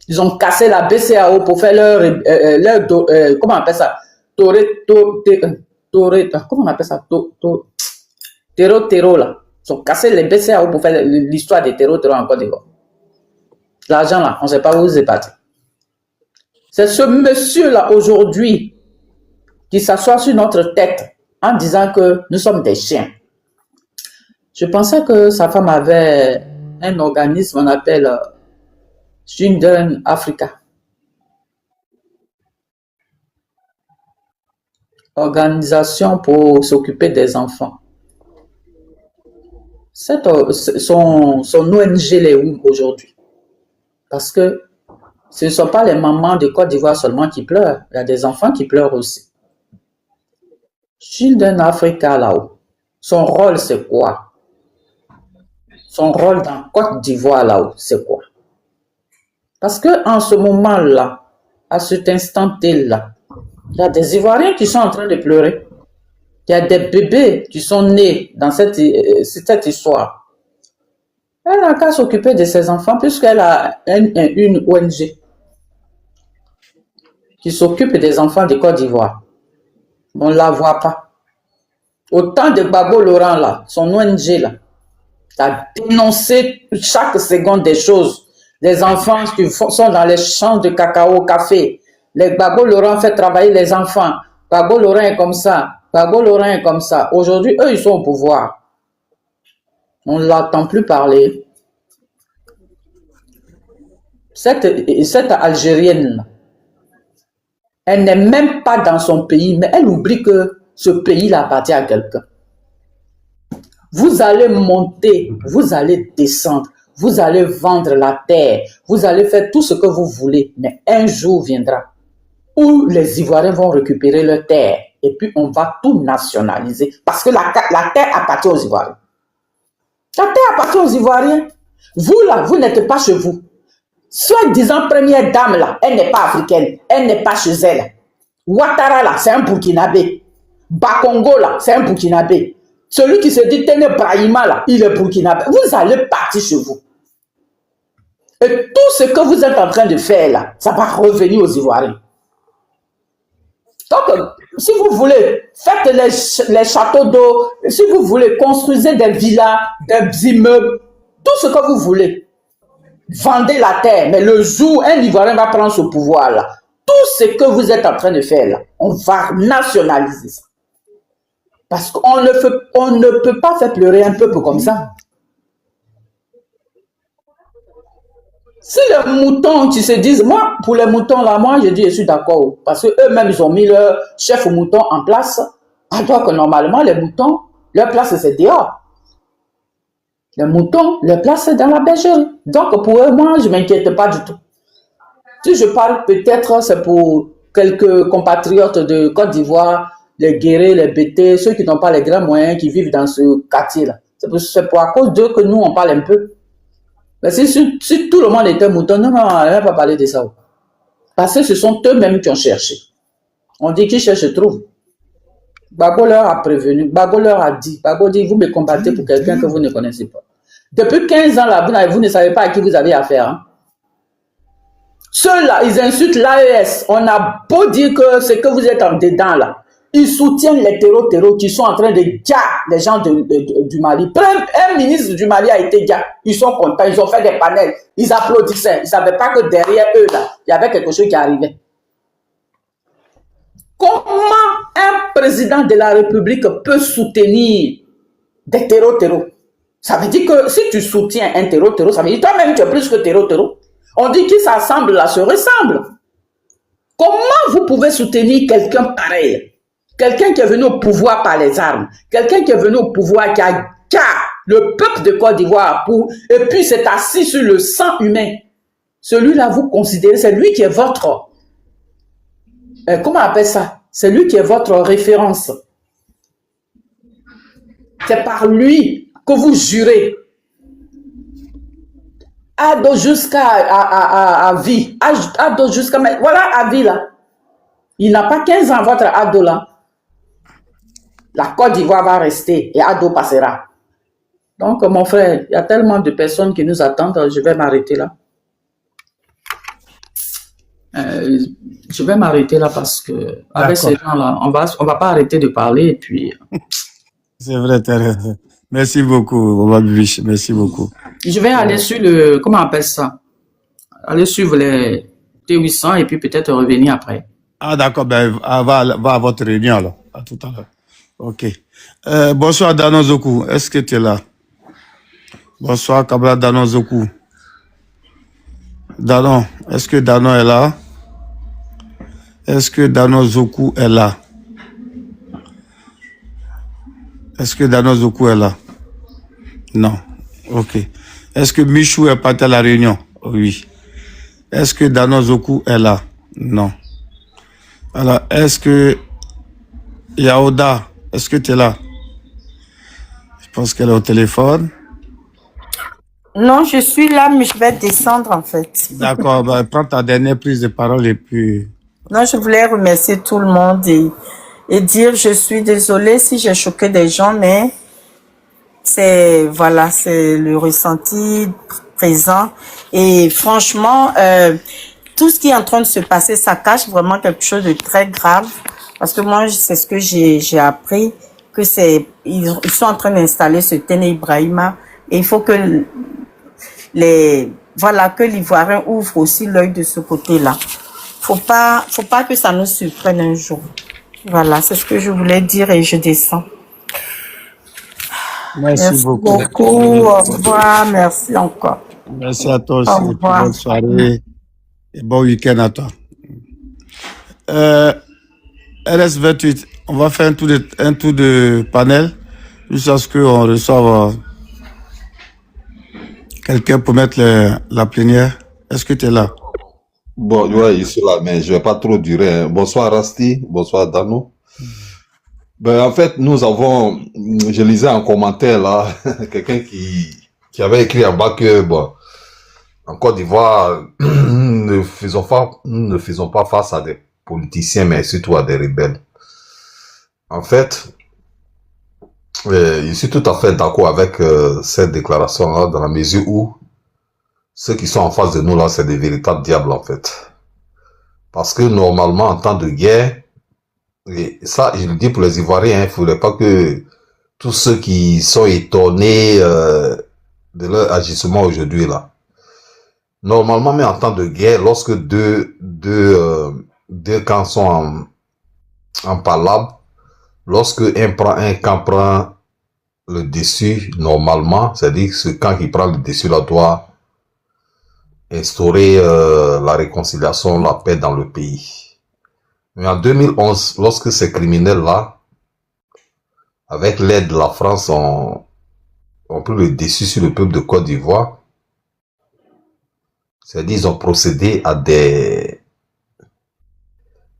S10: Ils ont cassé la BCAO pour faire leur comment on appelle ça? Comment on appelle ça? Terreau là. Ils ont cassé les BCAO pour faire l'histoire des terreaux en Côte d'Ivoire. L'argent là, on ne sait pas où c'est parti. C'est ce monsieur-là aujourd'hui qui s'assoit sur notre tête en disant que nous sommes des chiens. Je pensais que sa femme avait un organisme, on appelle Children Africa. Organisation pour s'occuper des enfants. Son ONG est où aujourd'hui? Parce que ce ne sont pas les mamans de Côte d'Ivoire seulement qui pleurent. Il y a des enfants qui pleurent aussi. Children Africa là-haut, son rôle c'est quoi? Son rôle dans Côte d'Ivoire là-haut, c'est quoi? Parce que en ce moment-là, à cet instant T-là, il y a des Ivoiriens qui sont en train de pleurer. Il y a des bébés qui sont nés dans cette histoire. Elle n'a qu'à s'occuper de ses enfants puisqu'elle a une ONG qui s'occupe des enfants de Côte d'Ivoire. On ne la voit pas. Autant de Gbagbo Laurent là, son ONG là, a dénoncé chaque seconde des choses. Les enfants qui sont dans les champs de cacao, café. Les Gbagbo Laurent fait travailler les enfants. Gbagbo Laurent est comme ça. Gbagbo Laurent est comme ça. Aujourd'hui, eux, ils sont au pouvoir. On ne l'entend plus parler. Cette Algérienne, elle n'est même pas dans son pays, mais elle oublie que ce pays-là appartient à quelqu'un. Vous allez monter, vous allez descendre, vous allez vendre la terre, vous allez faire tout ce que vous voulez, mais un jour viendra où les Ivoiriens vont récupérer leur terre et puis on va tout nationaliser parce que la terre appartient aux Ivoiriens. La terre appartient aux Ivoiriens. Vous là, vous n'êtes pas chez vous. Soi-disant première dame là, elle n'est pas africaine, elle n'est pas chez elle. Ouattara là, c'est un Burkinabé. Bakongo là, c'est un Burkinabé. Celui qui se dit Tene Brahima là, il est Burkinabé. Vous allez partir chez vous. Et tout ce que vous êtes en train de faire là, ça va revenir aux Ivoiriens. Donc, si vous voulez, faites les châteaux d'eau, si vous voulez, construisez des villas, des immeubles, tout ce que vous voulez. Vendez la terre, mais le jour où un Ivoirien va prendre ce pouvoir là, tout ce que vous êtes en train de faire là, on va nationaliser ça. Parce qu'on ne peut pas faire pleurer un peuple comme ça. Si les moutons, tu se dises, moi, pour les moutons, là, moi, je dis, je suis d'accord. Parce qu'eux-mêmes, ils ont mis leur chef mouton en place. Alors que normalement, les moutons, leur place, c'est dehors. Les moutons, leur place, c'est dans la bergerie. Donc, pour eux, moi, je ne m'inquiète pas du tout. Si je parle, peut-être, c'est pour quelques compatriotes de Côte d'Ivoire, les guérés, les bêtés, ceux qui n'ont pas les grands moyens, qui vivent dans ce quartier-là. C'est pour à cause d'eux que nous, on parle un peu. Mais si tout le monde était mouton, non, on n'allait pas parler de ça. Parce que ce sont eux-mêmes qui ont cherché. On dit qu'ils cherchent, trouvent. Babo leur a prévenu, Babo leur a dit, Babo dit, vous me combattez pour quelqu'un que vous ne connaissez pas. Depuis 15 ans, là, vous ne savez pas à qui vous avez affaire. Hein? Ceux-là, ils insultent l'AES. On a beau dire que c'est que vous êtes en dedans, là. Ils soutiennent les terreaux qui sont en train de gars les gens du Mali. Un ministre du Mali a été gars. Ils sont contents, ils ont fait des panels. Ils applaudissaient. Ils ne savaient pas que derrière eux, là, il y avait quelque chose qui arrivait. Comment un président de la République peut soutenir des terreaux? Ça veut dire que si tu soutiens un terreau, ça veut dire toi-même tu es plus que terreau. On dit qu'ils s'assemblent là, se ressemblent. Comment vous pouvez soutenir quelqu'un pareil? Quelqu'un qui est venu au pouvoir par les armes, quelqu'un qui est venu au pouvoir qui a le peuple de Côte d'Ivoire et puis c'est assis sur le sang humain. Celui-là, vous considérez, c'est lui qui est votre, comment on appelle ça? C'est lui qui est votre référence. C'est par lui que vous jurez. Ado jusqu'à à vie. Ado jusqu'à... Voilà, à vie là. Il n'a pas 15 ans, votre ado là. La Côte d'Ivoire va rester et ado passera. Donc, mon frère, il y a tellement de personnes qui nous attendent. Je vais m'arrêter là. Je vais m'arrêter là parce que avec ces gens-là, on va pas arrêter de parler et puis...
S3: C'est vrai, Thérèse. Merci beaucoup, Baba Bibiche. Merci beaucoup.
S10: Je vais aller sur le... Comment on appelle ça? Aller suivre les T800 et puis peut-être revenir après.
S3: Ah, d'accord. Ben, va à votre réunion, alors. À tout à l'heure. OK. Bonsoir, Danon Zoku. Est-ce que tu es là? Bonsoir, Kabla Danon Zoku. Danon, est-ce que Danon est là? Est-ce que Danon Zoku est là? Est-ce que Danon Zoku est là? Non. OK. Est-ce que Michou est parti à la réunion? Oui. Est-ce que Danon Zoku est là? Non. Alors, est-ce que Yaoda, est-ce que tu es là? Je pense qu'elle est au téléphone.
S5: Non, je suis là, mais je vais descendre en fait.
S3: D'accord, bah, prends ta dernière prise de parole et puis...
S5: Non, je voulais remercier tout le monde et dire je suis désolée si j'ai choqué des gens, mais c'est voilà, c'est le ressenti présent. Et franchement, tout ce qui est en train de se passer, ça cache vraiment quelque chose de très grave. Parce que moi, c'est ce que j'ai appris, que ils sont en train d'installer ce Téné Ibrahima. Et il faut que que l'Ivoirien ouvre aussi l'œil de ce côté-là. Faut pas que ça nous surprenne un jour. Voilà, c'est ce que je voulais dire et je descends.
S3: Merci beaucoup.
S5: Au revoir, merci encore.
S3: Merci à toi aussi.
S5: Au revoir.
S3: Bonne soirée et bon week-end à toi. LS28, on va faire un tour de panel jusqu'à ce qu'on reçoive quelqu'un pour mettre la plénière. Est-ce que tu es là?
S7: Bon, ouais, je suis là, mais je vais pas trop durer. Hein. Bonsoir Rasti, bonsoir Dano. Ben, en fait, je lisais un commentaire là, quelqu'un qui avait écrit en bas que, bon, en Côte d'Ivoire, nous ne faisons pas face à des politiciens, mais surtout à des rebelles. En fait, je suis tout à fait d'accord avec cette déclaration-là, dans la mesure où ceux qui sont en face de nous là, c'est des véritables diables en fait. Parce que normalement, en temps de guerre, et ça, je le dis pour les Ivoiriens, il ne faudrait pas que tous ceux qui sont étonnés de leur agissement aujourd'hui là. Normalement, mais en temps de guerre, lorsque deux camps sont en palabre, lorsque un camp prend le dessus, normalement, c'est-à-dire que ce camp qui prend le dessus là doit instaurer la réconciliation, la paix dans le pays. Mais en 2011, lorsque ces criminels-là, avec l'aide de la France, ont pris le dessus sur le peuple de Côte d'Ivoire, c'est-à-dire ils ont procédé à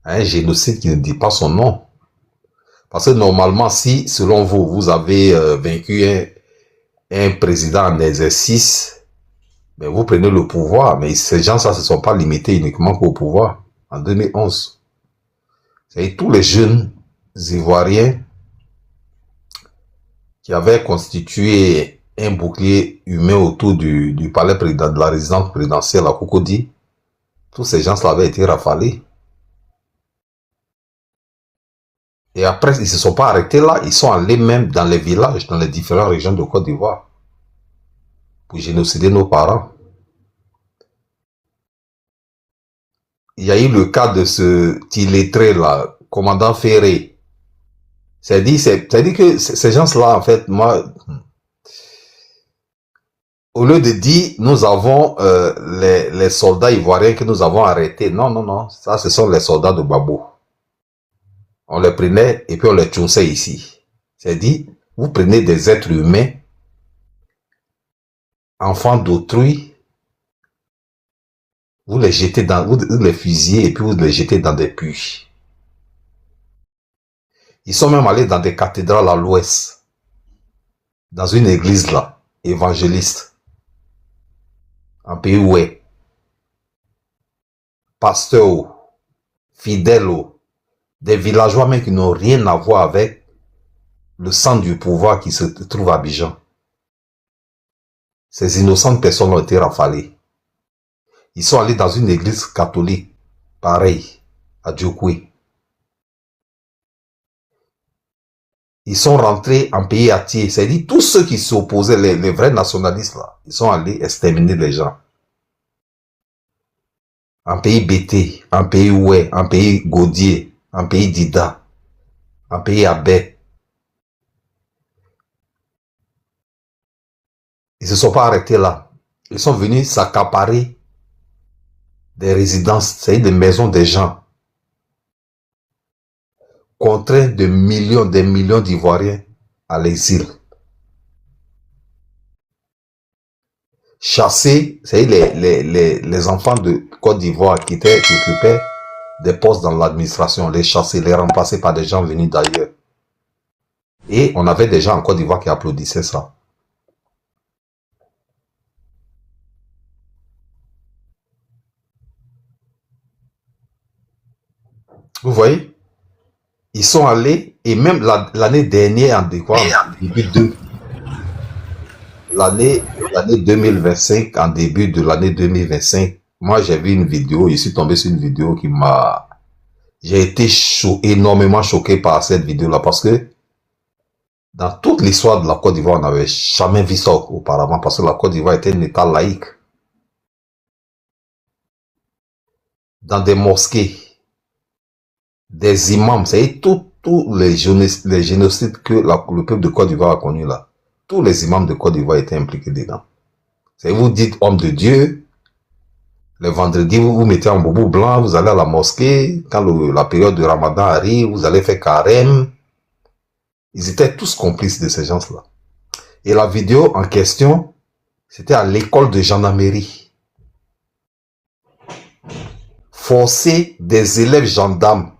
S7: un génocide qui ne dit pas son nom. Parce que normalement, si, selon vous, vous avez vaincu un président en exercice, mais vous prenez le pouvoir. Mais ces gens-là ne se sont pas limités uniquement au pouvoir en 2011. C'est tous les jeunes Ivoiriens qui avaient constitué un bouclier humain autour du palais de la résidence présidentielle à Cocody. Tous ces gens-là avaient été rafalés. Et après, ils ne se sont pas arrêtés là, ils sont allés même dans les villages, dans les différentes régions de Côte d'Ivoire, pour génocider nos parents. Il y a eu le cas de ce illettré là, commandant Ferré. C'est-à-dire que ces gens-là, en fait, moi, au lieu de dire, nous avons les soldats ivoiriens que nous avons arrêtés, non, non, non, ça, ce sont les soldats de Gbagbo. On les prenait et puis on les tchoussait ici. C'est-à-dire, vous prenez des êtres humains, enfants d'autrui, vous les jetez vous les fusillez et puis vous les jetez dans des puits. Ils sont même allés dans des cathédrales à l'ouest, dans une église là, évangéliste, un pays où est pasteur, fidèle, des villageois même qui n'ont rien à voir avec le centre du pouvoir qui se trouve à Abidjan. Ces innocentes personnes ont été rafalées. Ils sont allés dans une église catholique, pareil, à Djokwe. Ils sont rentrés en pays atier. C'est-à-dire tous ceux qui s'opposaient, les vrais nationalistes là, ils sont allés exterminer les gens. En pays Bété, en pays Oué, en pays Gaudier, en pays Dida, en pays Abé. Ils ne se sont pas arrêtés là. Ils sont venus s'accaparer des résidences, c'est-à-dire des maisons des gens. Contraint des millions d'Ivoiriens à l'exil. Chasser, c'est-à-dire les enfants de Côte d'Ivoire qui occupaient des postes dans l'administration, les chasser, les remplacer par des gens venus d'ailleurs. Et on avait des gens en Côte d'Ivoire qui applaudissaient ça. Vous voyez? Ils sont allés, et même l'année dernière, en début de l'année 2025, en début de l'année 2025, moi j'ai vu une vidéo, je suis tombé sur une vidéo qui m'a... J'ai été énormément choqué par cette vidéo-là, parce que dans toute l'histoire de la Côte d'Ivoire, on n'avait jamais vu ça auparavant, parce que la Côte d'Ivoire était un État laïque. Dans des mosquées, des imams, c'est tous les génocides que le peuple de Côte d'Ivoire a connu là. Tous les imams de Côte d'Ivoire étaient impliqués dedans. C'est vous dites homme de Dieu, le vendredi vous vous mettez en boubou blanc, vous allez à la mosquée, quand la période de Ramadan arrive, vous allez faire carême. Ils étaient tous complices de ces gens-là. Et la vidéo en question, c'était à l'école de gendarmerie. Forcer des élèves gendarmes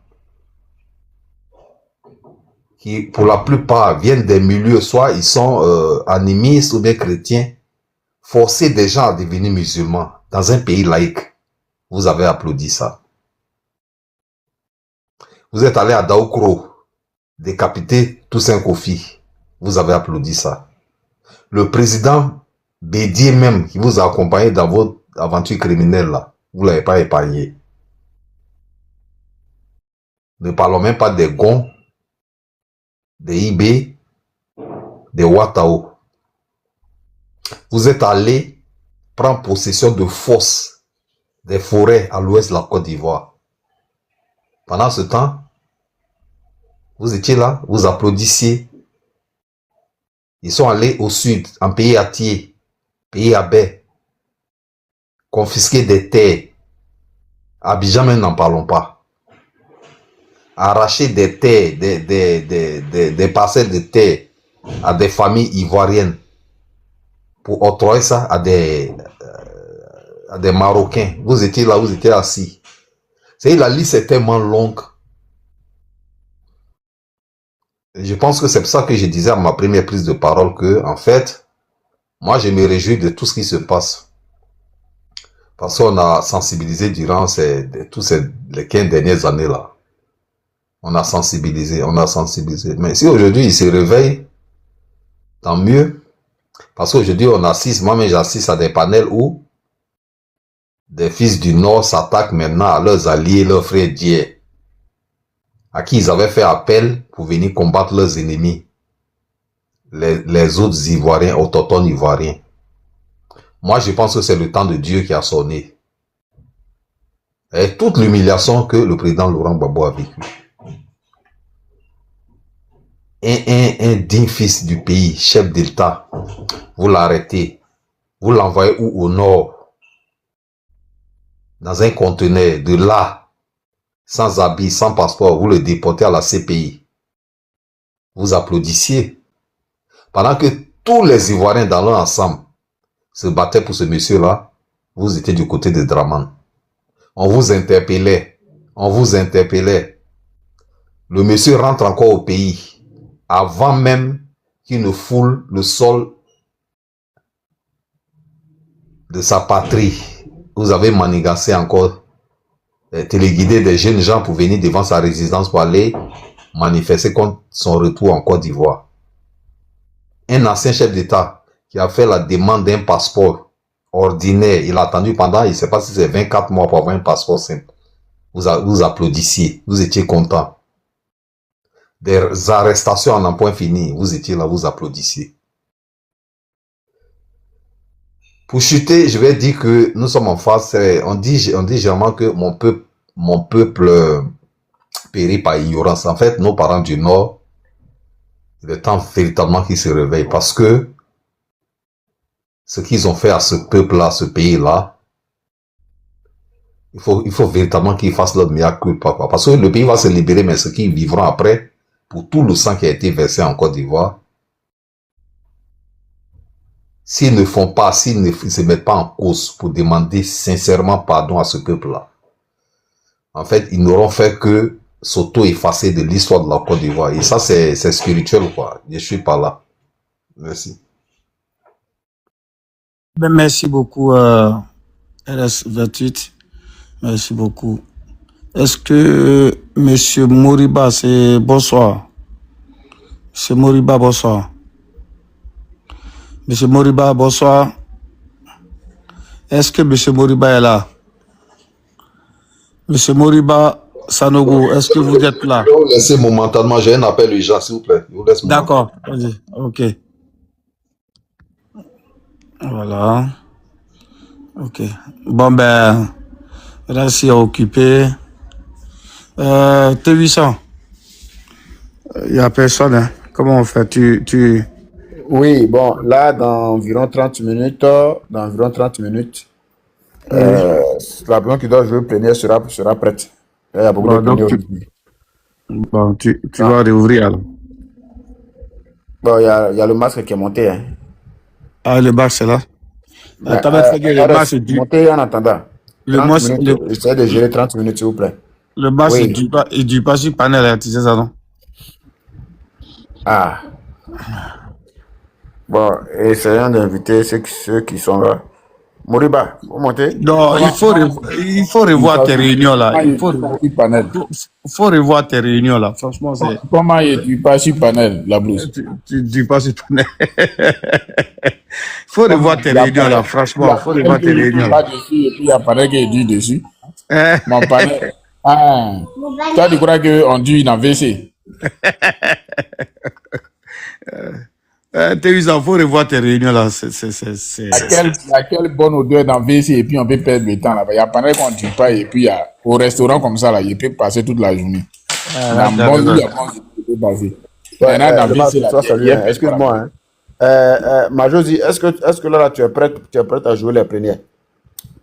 S7: qui, pour la plupart, viennent des milieux, soit ils sont animistes ou bien chrétiens, forcer des gens à devenir musulmans dans un pays laïque. Vous avez applaudi ça. Vous êtes allé à Daoukro, décapiter Toussaint Kofi. Vous avez applaudi ça. Le président Bédié même, qui vous a accompagné dans votre aventure criminelle là, vous ne l'avez pas épargné. Ne parlons même pas des Gonds, des IB, des Ouattao. Vous êtes allé prendre possession de fosses, des forêts à l'ouest de la Côte d'Ivoire. Pendant ce temps, vous étiez là, vous applaudissiez. Ils sont allés au sud, en pays Atier, pays Abé. confisquer des terres. À Abidjan même, n'en parlons pas. Arracher des terres, des parcelles de terre à des familles ivoiriennes pour octroyer ça à des Marocains. Vous étiez là, vous étiez assis. La liste est tellement longue. Je pense que c'est pour ça que je disais à ma première prise de parole que, en fait, moi, je me réjouis de tout ce qui se passe. Parce qu'on a sensibilisé durant les 15 dernières années là. On a sensibilisé. Mais si aujourd'hui, ils se réveillent, tant mieux. Parce qu'aujourd'hui, on assiste, moi-même, j'assiste à des panels où des fils du Nord s'attaquent maintenant à leurs alliés, leurs frères d'hier, à qui ils avaient fait appel pour venir combattre leurs ennemis, les autres Ivoiriens, autochtones Ivoiriens. Moi, je pense que c'est le temps de Dieu qui a sonné. Et toute l'humiliation que le président Laurent Gbagbo a vécue. Un digne fils du pays, chef d'État, vous l'arrêtez, vous l'envoyez où? Au nord, dans un conteneur, de là, sans habit, sans passeport, vous le déportez à la CPI. Vous applaudissiez. Pendant que tous les Ivoiriens dans leur ensemble se battaient pour ce monsieur-là, vous étiez du côté de Draman. On vous interpellait. Le monsieur rentre encore au pays avant même qu'il ne foule le sol de sa patrie. Vous avez manigancé encore, téléguidé des jeunes gens pour venir devant sa résidence pour aller manifester contre son retour en Côte d'Ivoire. Un ancien chef d'État qui a fait la demande d'un passeport ordinaire, il a attendu pendant, il ne sait pas si c'est 24 mois pour avoir un passeport simple. Vous applaudissiez, vous étiez content. Des arrestations en un point fini, vous étiez là, vous applaudissiez. Pour chuter, je vais dire que nous sommes en face, on dit généralement que mon peuple périt par ignorance. En fait, nos parents du Nord, il est temps véritablement qu'ils se réveillent parce que ce qu'ils ont fait à ce peuple-là, ce pays-là, il faut véritablement qu'ils fassent leur mea culpa, quoi. Parce que le pays va se libérer, mais ceux qui vivront après, pour tout le sang qui a été versé en Côte d'Ivoire, s'ils ne se mettent pas en cause pour demander sincèrement pardon à ce peuple-là, en fait, ils n'auront fait que s'auto-effacer de l'histoire de la Côte d'Ivoire. Et ça, c'est spirituel, quoi. Je suis pas là. Merci.
S3: Ben, merci beaucoup, RS28. Merci beaucoup. Est-ce que Monsieur Moriba, c'est bonsoir? Monsieur Moriba, bonsoir. Monsieur Moriba, bonsoir. Est-ce que Monsieur Moriba est là? Monsieur Moriba Sanogo, est-ce que vous êtes là?
S7: Je vais vous laisser momentanément, j'ai un appel urgent, s'il vous plaît. Je vous laisse
S3: d'accord, vas-y, ok. Voilà. Ok. Bon, ben, reste occupé. T800. Il n'y a personne, hein? Comment on fait?
S6: Oui, bon, là, dans environ 30 minutes, la personne qui doit jouer plénière sera prête. Il y a beaucoup de plénières aujourd'hui.
S3: Bon, tu vas réouvrir alors.
S6: Bon, il y a le masque qui est monté. Hein.
S3: Ah, le masque, c'est là. Le masque est
S6: monté en attendant.
S3: Le masque,
S6: essayez de gérer 30 minutes, s'il vous plaît.
S3: Le masque, il dure pas sur panel, tu sais ça, non?
S6: Ah. Bon, essayons d'inviter ceux qui sont là. Moriba, vous montez?
S3: Non, il faut revoir tes réunions là. Il faut revoir tes réunions là. Franchement, c'est.
S11: Comment tu passes sur panel, la blouse?
S3: Tu passes sur panel. Il faut revoir tes réunions là, franchement. Il faut revoir tes réunions là.
S11: Et puis il y a panel qui est dû dessus. Mon panel. Ah, toi, tu crois qu'on dit dans WC?
S3: Il faut revoir tes réunions là.
S11: Quelle bonne odeur dans WC et puis on peut perdre le temps là-bas. Il y a pas qu'on ne dit pas et puis au restaurant comme ça là, il peut passer toute la journée.
S6: Excuse-moi. Majosi, est-ce que là tu es prête à jouer les plénières?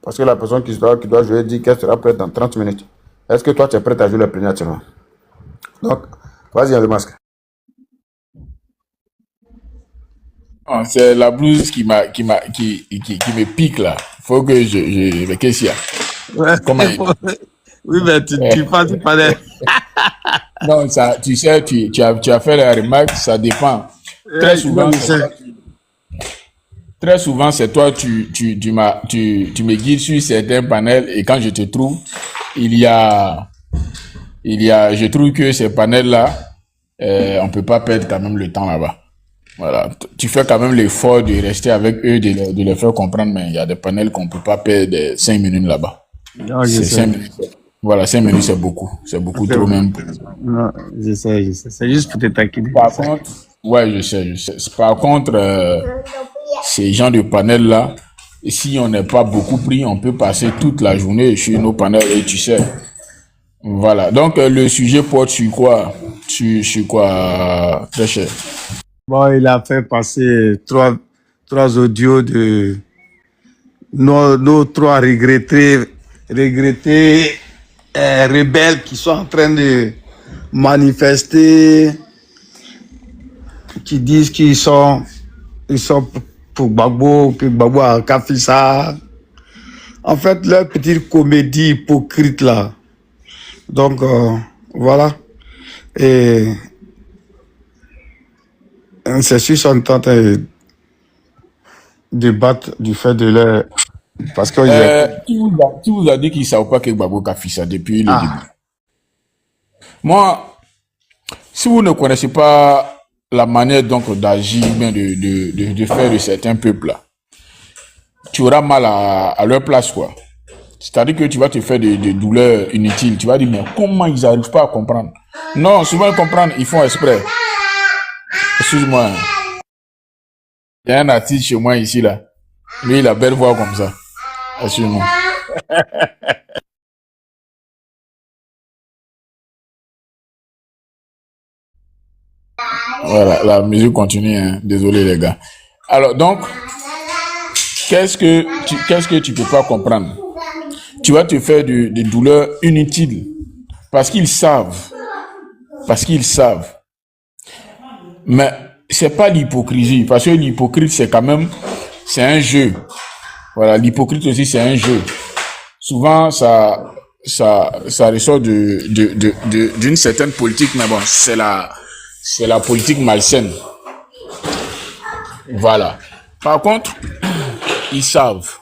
S6: Parce que la personne qui doit jouer dit qu'elle sera prête dans 30 minutes. Est-ce que toi, tu es prête à jouer le premier actuellement? Donc, vas-y, le masque.
S11: Non, c'est la blouse qui me pique là. Faut que mais qu'est-ce qu'il y a?
S3: Ouais,
S11: Comment il...
S3: oui, mais tu penses pas de...
S11: Non, ça, tu sais, tu as fait la remarque, ça dépend. Très souvent, c'est toi, tu me guides sur certains panels et quand je te trouve, je trouve que ces panels-là, on peut pas perdre quand même le temps là-bas. Voilà. Tu fais quand même l'effort de rester avec eux, de les faire comprendre, mais il y a des panels qu'on peut pas perdre 5 minutes là-bas.
S3: Non, je sais.
S11: 5 minutes. Voilà, 5 minutes, c'est beaucoup. C'est beaucoup trop même.
S3: Non, je sais. C'est juste pour te taquiner.
S11: Par contre, ouais, je sais. Par contre, ces gens de panels-là, si on n'est pas beaucoup pris, on peut passer toute la journée sur nos panels et tu sais. Voilà. Donc, le sujet porte sur quoi? Sur quoi, très cher?
S3: Bon, il a fait passer trois audios de nos trois regrettés rebelles qui sont en train de manifester, qui disent qu'ils sont pour Gbagbo, que Gbagbo a Kafissa. En fait, leur petite comédie hypocrite là. Donc, voilà. Et c'est sûr, sont en train de débattre du fait de leur... Parce que
S11: qui vous a dit qu'ils ne savent pas que Gbagbo a fait ça depuis le début? Moi, si vous ne connaissez pas la manière donc d'agir, bien de faire de certains peuples là, tu auras mal à leur place, quoi. C'est-à-dire que tu vas te faire des douleurs inutiles. Tu vas dire, mais comment ils n'arrivent pas à comprendre? Non, souvent ils comprennent, ils font exprès. Excuse-moi. Il y a un artiste chez moi ici, là. Lui, il a belle voix comme ça. Excuse-moi. Voilà, la musique continue, hein. Désolé, les gars. Alors, donc, qu'est-ce que tu peux pas comprendre? Tu vas te faire des douleurs inutiles. Parce qu'ils savent. Mais c'est pas l'hypocrisie. Parce que l'hypocrite, c'est quand même, c'est un jeu. Voilà, l'hypocrite aussi, c'est un jeu. Souvent, ça ressort d'une certaine politique, mais bon, c'est la politique malsaine. Voilà. Par contre, ils savent.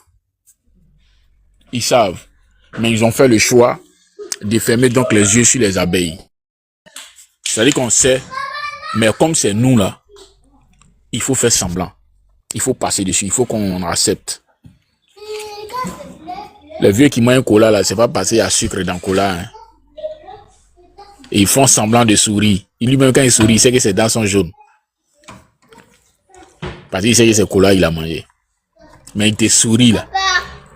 S11: Mais ils ont fait le choix de fermer donc les yeux sur les abeilles. C'est-à-dire qu'on sait, mais comme c'est nous là, il faut faire semblant. Il faut passer dessus, il faut qu'on accepte. Les vieux qui mangent un cola là, c'est pas passer à sucre dans le cola. Hein. Et ils font semblant de sourire. Lui-même quand il sourit, il sait que ses dents sont jaunes. Parce qu'il sait que c'est cola il a mangé. Mais il te sourit là.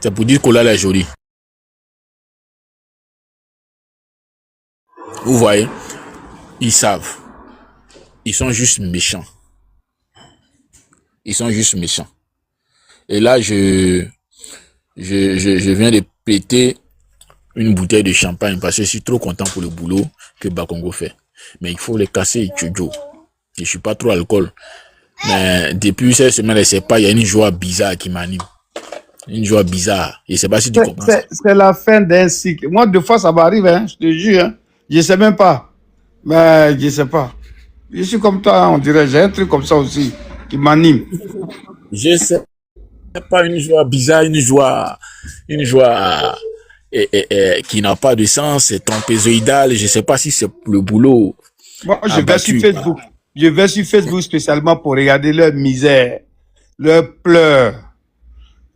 S11: C'est pour dire que cola là est joli. Vous voyez, ils savent. Ils sont juste méchants. Et là, je viens de péter une bouteille de champagne parce que je suis trop content pour le boulot que Bakongo fait. Mais il faut les casser, Tchoudjo. Je suis pas trop alcool. Mais depuis cette semaine, je sais pas, il y a une joie bizarre qui m'anime. Une joie bizarre. Je sais pas si tu comprends.
S3: C'est la fin d'un cycle. Moi, deux fois, ça m'arrive, hein, je te jure. Hein. Je sais même pas. Mais je sais pas. Je suis comme toi, on dirait. J'ai un truc comme ça aussi qui m'anime.
S11: Je sais pas, une joie bizarre, une joie qui n'a pas de sens, c'est trapézoïdal. Je sais pas si c'est le boulot.
S3: Moi, je vais sur Facebook. Je vais sur Facebook spécialement pour regarder leur misère, leur pleurs.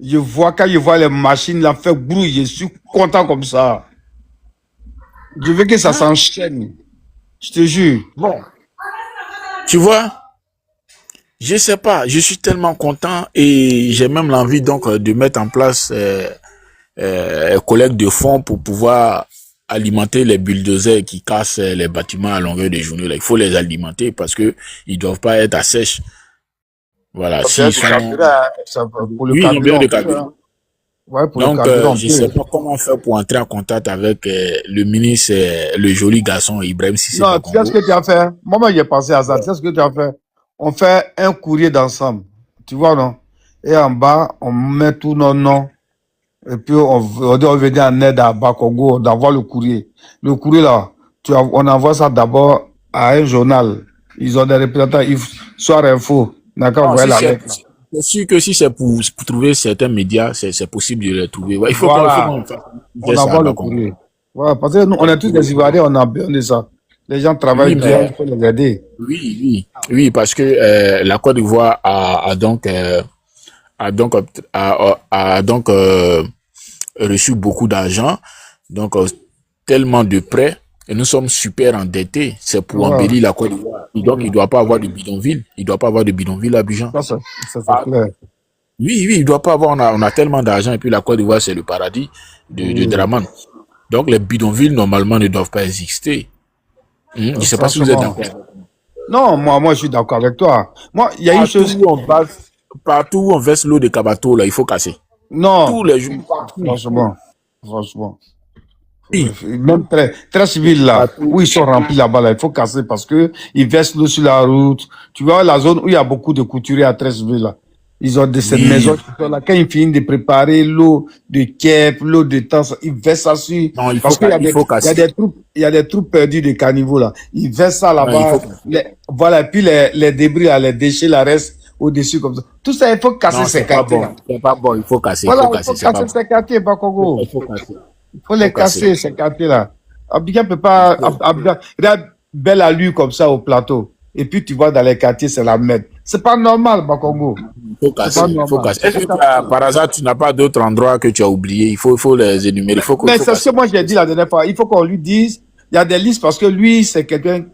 S3: Je vois, quand je vois les machines là faire bruit, je suis content comme ça. Je veux que ça s'enchaîne. Je te jure.
S11: Bon. Tu vois, je sais pas, je suis tellement content et j'ai même l'envie donc de mettre en place collecte de fonds pour pouvoir alimenter les bulldozers qui cassent les bâtiments à longueur de journée. Là, il faut les alimenter parce que ils doivent pas être à sèche. Voilà, s'ils sont...
S3: Oui, ils ont besoin de carburant. Ouais, pour le
S11: Donc,
S3: carburant,
S11: je ne sais pas comment faire pour entrer en contact avec le ministre, le joli garçon Ibrahim Sissé
S3: non, tu sais ce
S11: Bakongo.
S3: que tu as fait? Moi, j'ai pensé à ça. Tu sais ce que tu as fait? On fait un courrier d'ensemble. Tu vois, non? Et en bas, on met tous nos noms. Et puis, on doit venir en aide à Bakongo d'avoir le courrier. Le courrier, là, on envoie ça d'abord à un journal. Ils ont des représentants, Soir Info. D'accord,
S11: Non,
S3: voilà
S11: si
S3: la
S11: c'est
S3: lettre, là.
S11: c'est sûr que si c'est pour trouver certains médias, c'est possible de les trouver. Ouais, il faut
S3: Voilà.
S11: qu'on fasse
S3: On
S11: ça à
S3: envoie le
S11: Bakongo.
S3: courrier. Voilà, parce que nous, on est tous des Ivoiriens, on a besoin de ça. Les gens travaillent
S11: Oui,
S3: bien,
S11: mais
S3: il faut les aider.
S11: oui, parce que la Côte d'Ivoire a donc reçu beaucoup d'argent, donc tellement de prêts, et nous sommes super endettés. C'est pour
S3: Voilà.
S11: embellir la Côte d'Ivoire. Donc, il ne doit pas avoir de bidonville. Il ne doit pas avoir de bidonville à Abidjan.
S3: Ça, c'est clair.
S11: Oui, il ne doit pas avoir. On a tellement d'argent, et puis la Côte d'Ivoire, c'est le paradis de Draman. Donc, les bidonvilles, normalement, ne doivent pas exister. Je ne sais pas si vous êtes
S3: Franchement.
S11: d'accord.
S3: Non, moi, je suis d'accord avec toi. Moi, il y a une chose.
S11: Partout où on verse l'eau de Kabato, là, il faut casser.
S3: Non,
S11: Tous les jours.
S3: franchement. Même très civil là, où ils sont remplis là-bas, là, il faut casser parce que ils versent l'eau sur la route. Tu vois, la zone où il y a beaucoup de couturiers à très civil là. Ils ont cette maison qui sont là. Quand ils finissent de préparer l'eau de Kiev, l'eau de temps, ils versent ça sur.
S11: Non,
S3: Parce qu'il y a des troupes perdues de caniveaux là. Ils versent ça là-bas. Voilà, et puis les débris là, les déchets, la reste au-dessus comme ça. Tout ça, il faut casser ces quartiers.
S11: C'est pas bon, il faut casser.
S3: Voilà, il faut casser ces quartiers, Bakongo.
S11: Il faut casser.
S3: Il faut les casser, ces quartiers-là. Abidjan peut pas. Abidjan, regarde, belle allure comme ça au plateau. Et puis tu vois dans les quartiers, c'est la merde. C'est pas normal, Bakongo.
S11: Il faut casser. Il faut casser. Est-ce que par hasard, tu n'as pas d'autres endroits que tu as oubliés? Il faut les énumérer.
S3: Mais c'est ce que moi j'ai dit la dernière fois. Il faut qu'on lui dise. Il y a des listes parce que lui, c'est quelqu'un.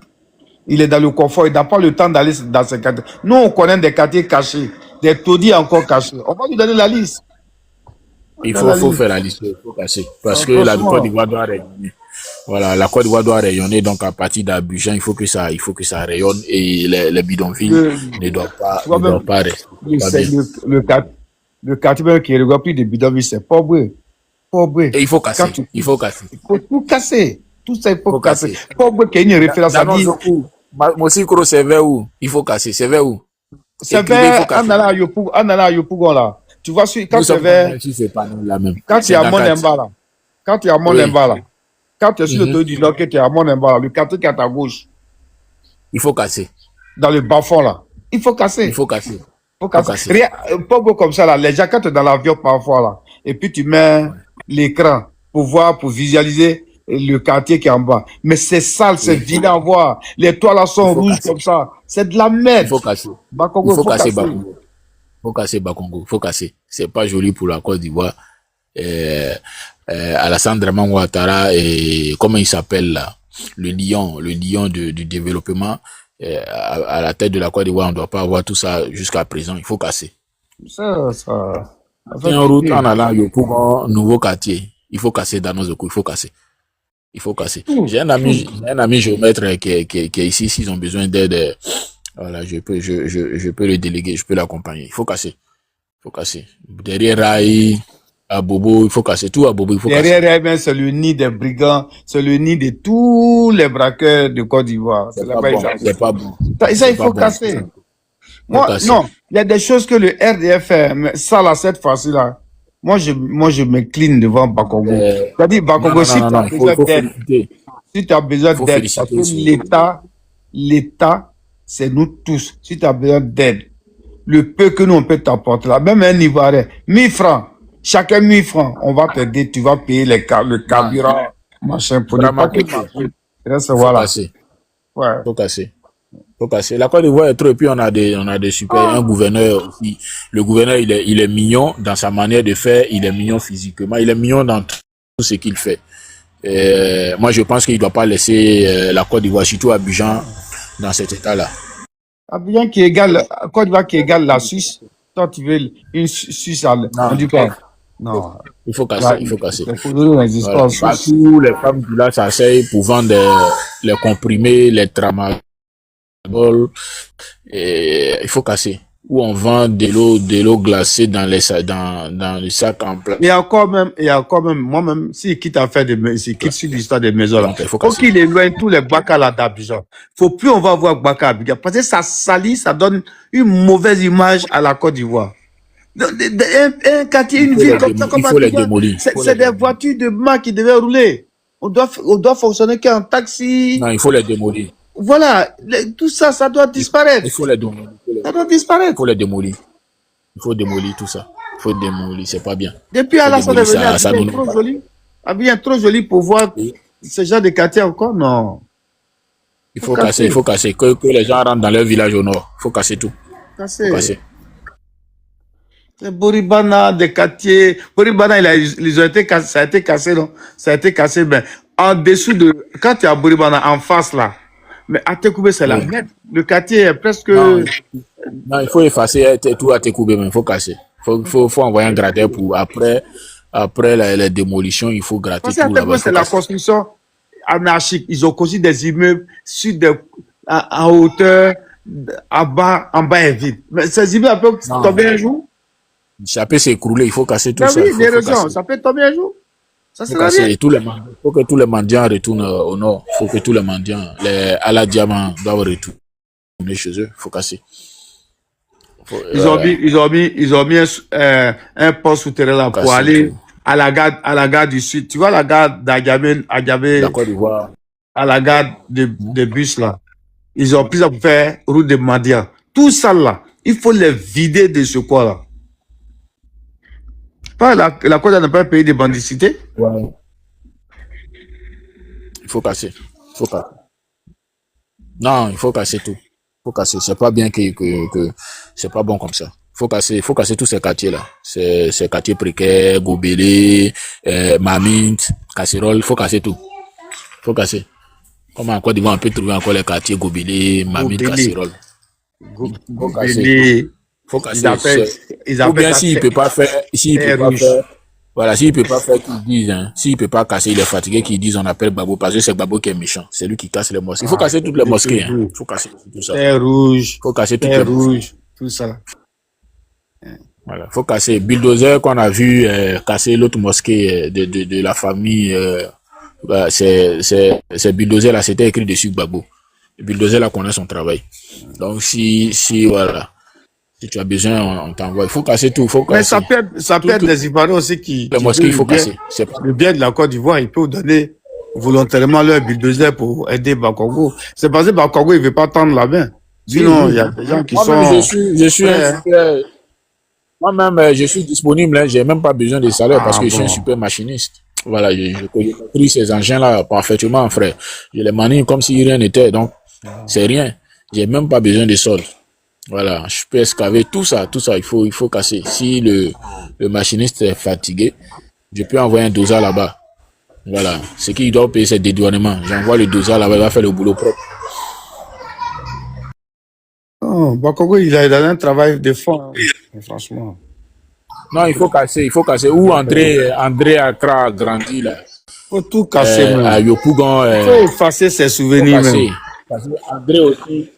S3: Il est dans le confort. Il n'a pas le temps d'aller dans ces quartiers. Nous, on connaît des quartiers cachés, des taudis encore cachés. On va lui donner la liste.
S11: Il faut faire la liste, il faut casser. Parce que la Côte d'Ivoire doit rayonner. Voilà, la Côte d'Ivoire doit rayonner, donc à partir d'Abidjan, il faut que ça rayonne et les bidonvilles ne doivent pas rester.
S3: Le quartier même qui regorge plus de bidonvilles, c'est pauvre.
S11: Et il faut casser. Il faut casser.
S3: Il faut tout casser. Tout ça, il faut casser. Pauvre qui a une référence à dire.
S11: Mosi Kro, c'est vers où? Il faut casser. C'est vers où?
S3: C'est vers Anala Yopougon là. Tu vois, quand c'est vers. Quand tu es à Monemba là. Quand tu es à Monemba là. Quand tu es sur le toit du Nord, que tu es à Monemba là. Le quartier qui est à ta gauche.
S11: Il faut casser.
S3: Dans le bas-fond là. Il faut casser.
S11: Il faut casser.
S3: Rien, pauvre comme ça là. Les gens, quand tu es dans l'avion parfois là. Et puis tu mets l'écran pour voir, pour visualiser le quartier qui est en bas. Mais c'est sale, c'est vilain à voir. Les toits là sont rouges comme ça. C'est de la merde.
S11: Il faut casser.
S3: Bakongo,
S11: il faut casser Bakongo. Il faut casser Bakongo. Il faut casser. C'est pas joli pour la Côte d'Ivoire. Alassane Draman Ouattara et comment il s'appelle là, le lion du développement à la tête de la Côte d'Ivoire. On ne doit pas avoir tout ça jusqu'à présent. Il faut casser.
S3: Ça.
S11: En route en allant pour un nouveau quartier. Il faut casser dans nos ocus. Il faut casser. Il faut casser. J'ai un ami géomètre qui est ici. S'ils ont besoin d'aide, voilà, je peux le déléguer, je peux l'accompagner. Il faut casser. Il faut casser. Derrière Raï, à Bobo, il faut casser tout à Bobo. Il faut
S3: derrière Raï, c'est le nid des brigands, c'est le nid de tous les braqueurs de Côte d'Ivoire.
S11: C'est pas bon.
S3: Ça, il faut casser. Moi, non, il y a des choses que le RDF fait, mais ça là, cette fois-ci là. Moi, je m'incline devant Bakongo. C'est-à-dire, Bakongo, si tu as besoin d'aide, parce que l'État, c'est nous tous. Si tu as besoin d'aide, le peu que nous, on peut t'apporter là, même un Ivoirien, 1000 francs, chacun 1000 francs, on va t'aider, tu vas payer le carburant, machin, pour ne pas que voilà.
S11: Faut casser. Faut casser. La Côte d'Ivoire est trop, et puis on a des super, un gouverneur aussi. Le gouverneur, il est mignon dans sa manière de faire, il est mignon physiquement, il est mignon dans tout ce qu'il fait. Moi, je pense qu'il ne doit pas laisser la Côte d'Ivoire, surtout Abidjan, dans cet état-là.
S3: Abidjan qui égale, Côte d'Ivoire qui égale la Suisse. Toi, tu veux une Suisse à non.
S11: Il faut casser, il faut casser.
S3: Voilà.
S11: Partout, les femmes du là s'asseyent pour vendre les comprimés, les tramadol. Il faut casser. où on vend de l'eau glacée dans dans les sacs en plastique.
S3: Il y a encore même, moi-même, s'il quitte à faire s'il quitte sur l'histoire des maisons là,
S11: Donc, il faut
S3: faut
S11: casser.
S3: qu'il éloigne tous les Baka là d'Abidjan. Faut plus on va voir Baka à Abidjan. Parce que ça salit, ça donne une mauvaise image à la Côte d'Ivoire. Un quartier, une ville comme ça, comme
S11: Il faut les
S3: Abidjan,
S11: démolir.
S3: c'est des voitures de marque qui devaient rouler. On doit fonctionner qu'en taxi.
S11: Non, il faut les démolir.
S3: Voilà, tout ça, ça doit disparaître.
S11: Il faut les démolir.
S3: Ça doit disparaître.
S11: Il faut les démolir. Il faut démolir tout ça. Il faut démolir, c'est pas bien.
S3: Depuis
S11: Il faut
S3: Alassane est
S11: démolir
S3: venu,
S11: ça
S3: Abidjan est
S11: nous
S3: trop
S11: pas.
S3: joli. Abidjan est trop joli pour voir ce genre de quartier encore, non.
S11: Il faut casser, il faut casser. Que les gens rentrent dans leur village au nord. Il faut casser tout. Il faut casser.
S3: Les Boribana, des quartiers. Boribana, ils ont été cassés, ça a été cassé, non? Ça a été cassé, ben, en dessous de, quand tu es à Boribana, en face, là. Mais à Tekoubé, c'est la merde. Le quartier est presque.
S11: Non, il faut effacer tout à Tekoubé, mais il faut casser. Faut envoyer un gratteur pour après la démolition, il faut gratter
S3: Parce qu'à
S11: tout là-bas.
S3: Tekoubé, c'est la construction anarchique. Ils ont construit des immeubles sur en hauteur, en bas est vide. Mais ces immeubles peuvent tomber un jour.
S11: Ça peut s'écrouler, il faut casser tout
S3: Ben
S11: ça.
S3: oui,
S11: Faut
S3: des raisons.
S11: casser.
S3: Ça peut tomber un jour. Ça
S11: Faut
S3: sera
S11: casser.
S3: rien.
S11: Et il faut que tous les mendiants retournent au nord. Il faut que tous les mendiants, à la diamant, doivent retourner chez eux. Il faut casser.
S3: Ils ont mis un poste souterrain là pour aller à la gare du Sud. Tu vois la gare d'Agabé,
S11: La Côte d'Ivoire.
S3: à la gare de bus là. Ils ont pris ça pour faire route de Madia. Tout ça là, il faut les vider de ce quoi là. Pas la Côte d'Ivoire n'est pas un pays de bandicité.
S11: Ouais. Il faut casser. Il faut casser. Non, il faut casser tout. Il faut casser. C'est pas bien que c'est pas bon comme ça. Il faut casser tous ces quartiers-là. Ces quartiers précaires, Gobelé, Maminte, Casserole, il faut casser tout. Il faut casser. Comme en Côte d'Ivoire, on peut trouver encore les quartiers Gobelé, Maminte, Casserole. Il faut casser. Faut casser. Ou bien s'il peut pas faire, voilà, s'il peut pas faire qu'ils disent, hein, s'il peut pas casser, il est fatigué, qu'ils disent on appelle Babo, parce que c'est Babo qui est méchant. C'est lui qui casse les mosquées. Il faut casser toutes les mosquées, hein. Il faut casser tout ça.
S3: Terre rouge.
S11: Faut casser toutes les mosquées.
S3: Tout ça.
S11: Voilà. Faut casser. Bulldozer qu'on a vu, casser l'autre mosquée de la famille, c'est Bulldozer là, c'était écrit dessus Babo. Bulldozer là connaît son travail. Donc si voilà. Si tu as besoin, on t'envoie. Il faut casser tout.
S3: Mais ça peut être les Ivoiriens aussi qui.
S11: Les mosquées, il faut casser.
S3: Le bien de la Côte d'Ivoire, ils peuvent donner volontairement leur bulldozer pour aider Bakongo. C'est parce que Bakongo, il ne veut pas tendre la main. Sinon, il y a des gens qui sont.
S11: Moi-même, je suis disponible. Hein. J'ai même pas besoin de salaire parce que je suis un super machiniste. Voilà, je construis ces engins-là parfaitement, frère. Je les manie comme si rien n'était. Donc, c'est rien. J'ai même pas besoin de solde. Voilà, je peux excaver tout ça, il faut casser. Si le machiniste est fatigué, je peux envoyer un dosa là-bas. Voilà, ce qu'il doit payer, c'est dédouanement. J'envoie le dosa là-bas, il va faire le boulot propre.
S3: Oh, Bakongo, il a un travail de fond, hein, franchement.
S11: Non, il faut casser. Où André Accra a grandi là.
S3: Il faut tout casser,
S11: à Yopougon.
S3: Il faut effacer ses souvenirs, même.
S11: Parce que André aussi.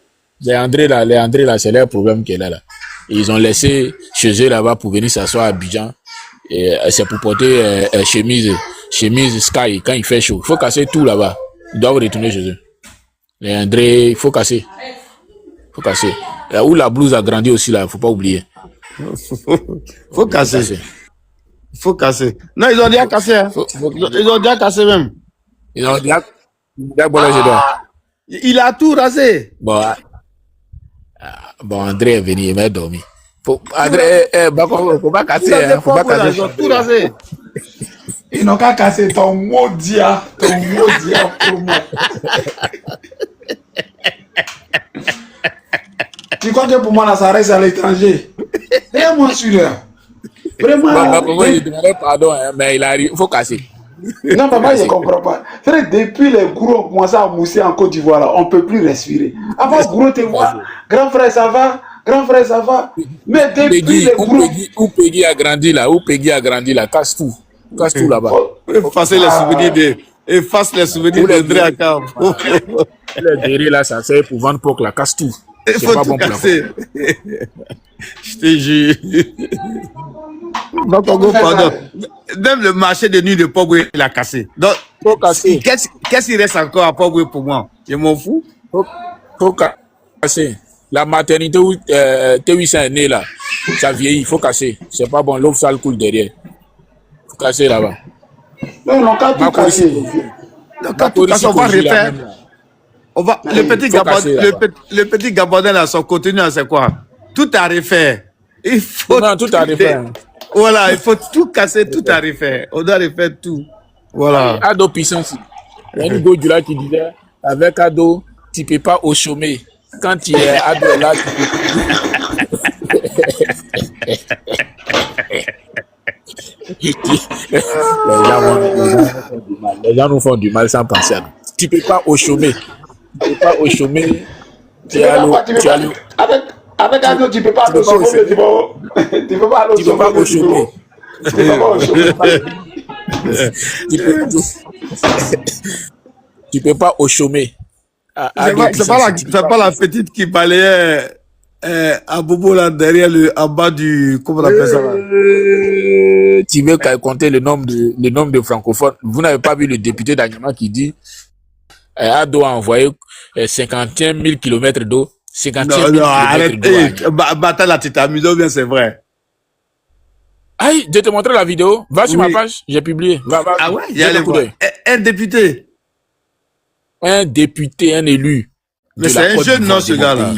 S11: Les André là, c'est leur problème qu'elle a là. Et ils ont laissé chez eux là-bas pour venir s'asseoir à Abidjan. Et c'est pour porter chemise Sky quand il fait chaud. Il faut casser tout là-bas. Ils doivent retourner chez eux. Les André, il faut casser. Il faut casser. Là où la blouse a grandi aussi là, il ne faut pas oublier.
S3: Faut casser. Il faut casser. Non, ils ont déjà cassé. Hein. Ils ont déjà cassé même.
S11: Ils ont déjà
S3: il a tout rasé.
S11: Bon, André est venu, il m'a dormi. Faut pas casser. Faut pas casser.
S3: Ils ont tout rasé.
S12: Ils n'ont qu'à casser ton maudit pour moi. Tu crois que pour moi, là, ça reste à l'étranger? Vraiment sûr. Vraiment.
S11: Il demandait pardon, hein, mais il arrive. Il faut casser.
S12: Non, papa, je ne comprends pas. Frère, depuis les gourous ont commencé à mousser en Côte d'Ivoire, là, on ne peut plus respirer. Avant, gourou te voit. Grand frère, ça va? Grand frère, ça va? Mais depuis les gourous.
S11: Où Peggy a grandi là, casse tout. Casse tout là-bas.
S3: Effacer les souvenirs d'André Akam.
S11: Le derrière là, ça sert pour vendre porc, la casse tout.
S3: Il faut tout casser. Je te jure. Donc,
S12: On peut faire
S3: pardon.
S12: ça.
S3: Même le marché de nuit de Pogwe, il a cassé. Donc,
S11: Faut casser.
S3: qu'est-ce qu'il reste encore à Pogwe pour moi? Je m'en fous.
S11: Faut casser. La maternité où T800 est né là, ça vieillit, il faut casser. C'est pas bon, l'eau sale coule derrière. Faut casser là-bas.
S12: Non, non, quand tout casser.
S3: Donc, quand tout casse, on va refaire. On va, le petit Gabonais là, son contenu, là, c'est quoi? Tout à refaire. Il faut
S11: Non, tout à refaire.
S3: Voilà, il faut tout casser, tout à refaire. On doit refaire tout. Voilà.
S11: Ado puissance. Il y a une go du là qui disait, avec Ado, tu ne peux pas au chômer. Quand tu es Ado là, tu peux... Les gens nous font du mal sans penser à nous. Tu ne peux pas au chômer. Tu ne peux pas au chômer.
S12: Avec Ado, tu ne peux pas aller au chômer. Tu ne peux pas aller au chômer. Tu ne peux pas au chômer.
S11: Tu peux pas au chômer.
S3: C'est pas la petite qui balayait à Bobo là derrière en bas du. Comment on appelle ça là?
S11: Tu veux compter le nombre de francophones. Vous n'avez pas vu le député d'Anyama qui dit Ado a envoyé 51 000 km d'eau. 51 000
S3: non, arrête. Bata la petite amusée, bien c'est vrai.
S11: Aïe, je te montrer la vidéo. Va sur ma page, j'ai publié. Va,
S3: ah ouais, il y a un député.
S11: Un député, un élu.
S3: Mais c'est un jeune, non, ce gars-là.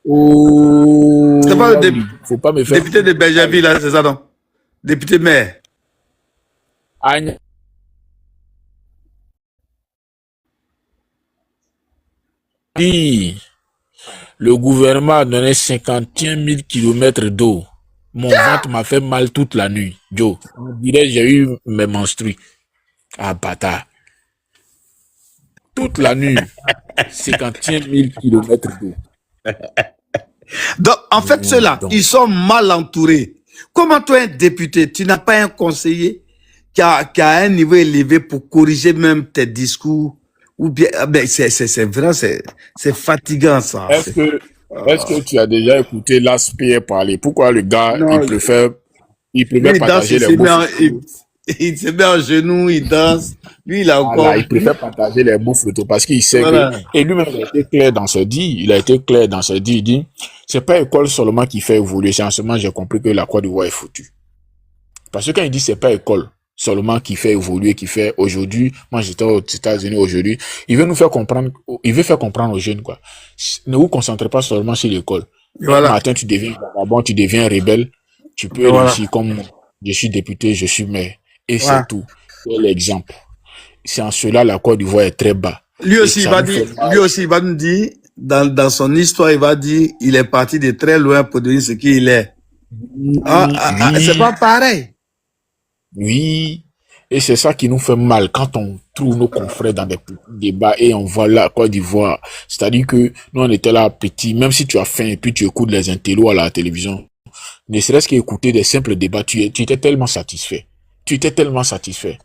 S11: Oh.
S3: C'est pas le
S11: faut pas me faire.
S3: Député de Benjaville, là, c'est ça, non? Député maire.
S11: Agne. Le gouvernement a donné 51 000 km d'eau. Mon ventre m'a fait mal toute la nuit. Joe, on dirait j'ai eu mes menstrues. Ah, bâtard. Toute la nuit. 51 000 km d'eau.
S3: Donc, en fait, ceux-là, ils sont mal entourés. Comment toi, un député, tu n'as pas un conseiller qui a un niveau élevé pour corriger même tes discours? Ou bien, c'est vrai, c'est fatigant, ça.
S11: Est-ce que tu as déjà écouté l'aspect parler? Pourquoi le gars, il préfère partager les bouffes?
S3: Il se met en genoux, il danse. Lui, il a encore...
S11: Voilà, il préfère partager les bouffes parce qu'il sait que... Et lui-même, il a été clair dans ce dit. Il dit, c'est pas l'école seulement qui fait évoluer. C'est en ce moment, j'ai compris que la Côte d'Ivoire est foutue. Parce que quand il dit c'est pas l'école seulement qui fait évoluer, qui fait aujourd'hui, moi j'étais aux États-Unis aujourd'hui, il veut faire comprendre aux jeunes, quoi. Ne vous concentrez pas seulement sur l'école.
S3: Voilà.
S11: Un matin, tu deviens vagabond, tu deviens rebelle, tu peux réussir comme je suis député, je suis maire. Et c'est tout. C'est l'exemple. C'est en cela la Côte d'Ivoire est très bas.
S3: Lui aussi, il va nous dire, dans son histoire, il va dire, il est parti de très loin pour devenir ce qu'il est. C'est pas pareil.
S11: Oui, et c'est ça qui nous fait mal quand on trouve nos confrères dans des débats et on voit la Côte d'Ivoire. C'est-à-dire que nous, on était là petits, même si tu as faim et puis tu écoutes les intellos à la télévision, ne serait-ce qu'écouter des simples débats, tu étais tellement satisfait.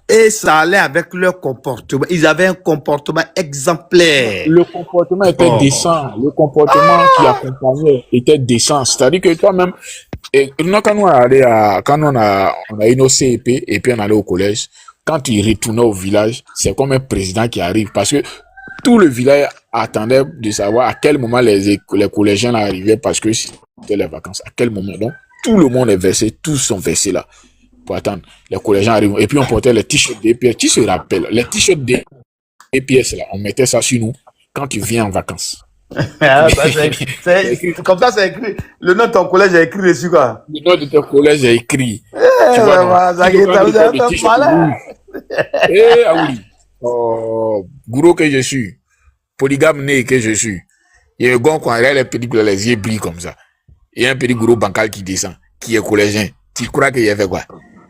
S11: Et
S3: ça allait avec leur comportement. Ils avaient un comportement exemplaire.
S11: Le comportement était décent. Le comportement qui accompagnait était décent. C'est-à-dire que toi-même, quand on a eu nos CEP et puis on allait au collège, quand tu retournais au village, c'est comme un président qui arrive parce que tout le village attendait de savoir à quel moment les collégiens arrivaient parce que c'était les vacances. À quel moment? Donc, tout le monde est versé, tous sont versés là pour attendre. Les collégiens arrivent et puis on portait les t-shirts d'EPS. Tu te rappelles, les t-shirts d'EPS là, on mettait ça sur nous quand tu viens en vacances.
S3: Comme ça, c'est écrit. Le nom de ton collège est écrit dessus, quoi.
S11: Le nom de ton collège est écrit. Tu vois, oui. Gourou que je suis, polygame né que je suis. Il y a un gars qui a les petits les yeux brillent comme ça. Il y a un petit gourou bancal qui descend, qui est collégien. Tu crois qu'il a fait quoi?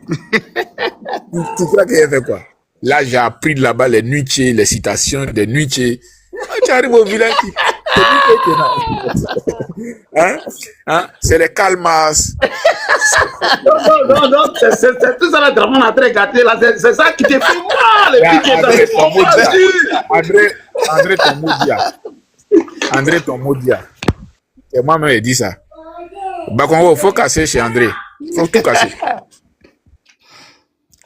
S11: Tu crois qu'il a fait quoi? Là, j'ai appris là-bas les nuitiers, les citations des nuitiers. Tu arrives au village, c'est les calmas.
S12: Non, c'est tout ça là, vraiment en train de gâter là, c'est ça qui te fait mal, les piquets dans les
S11: André Tomodia. C'est moi-même qui dit ça. Bakongo, faut casser chez André. Faut tout casser.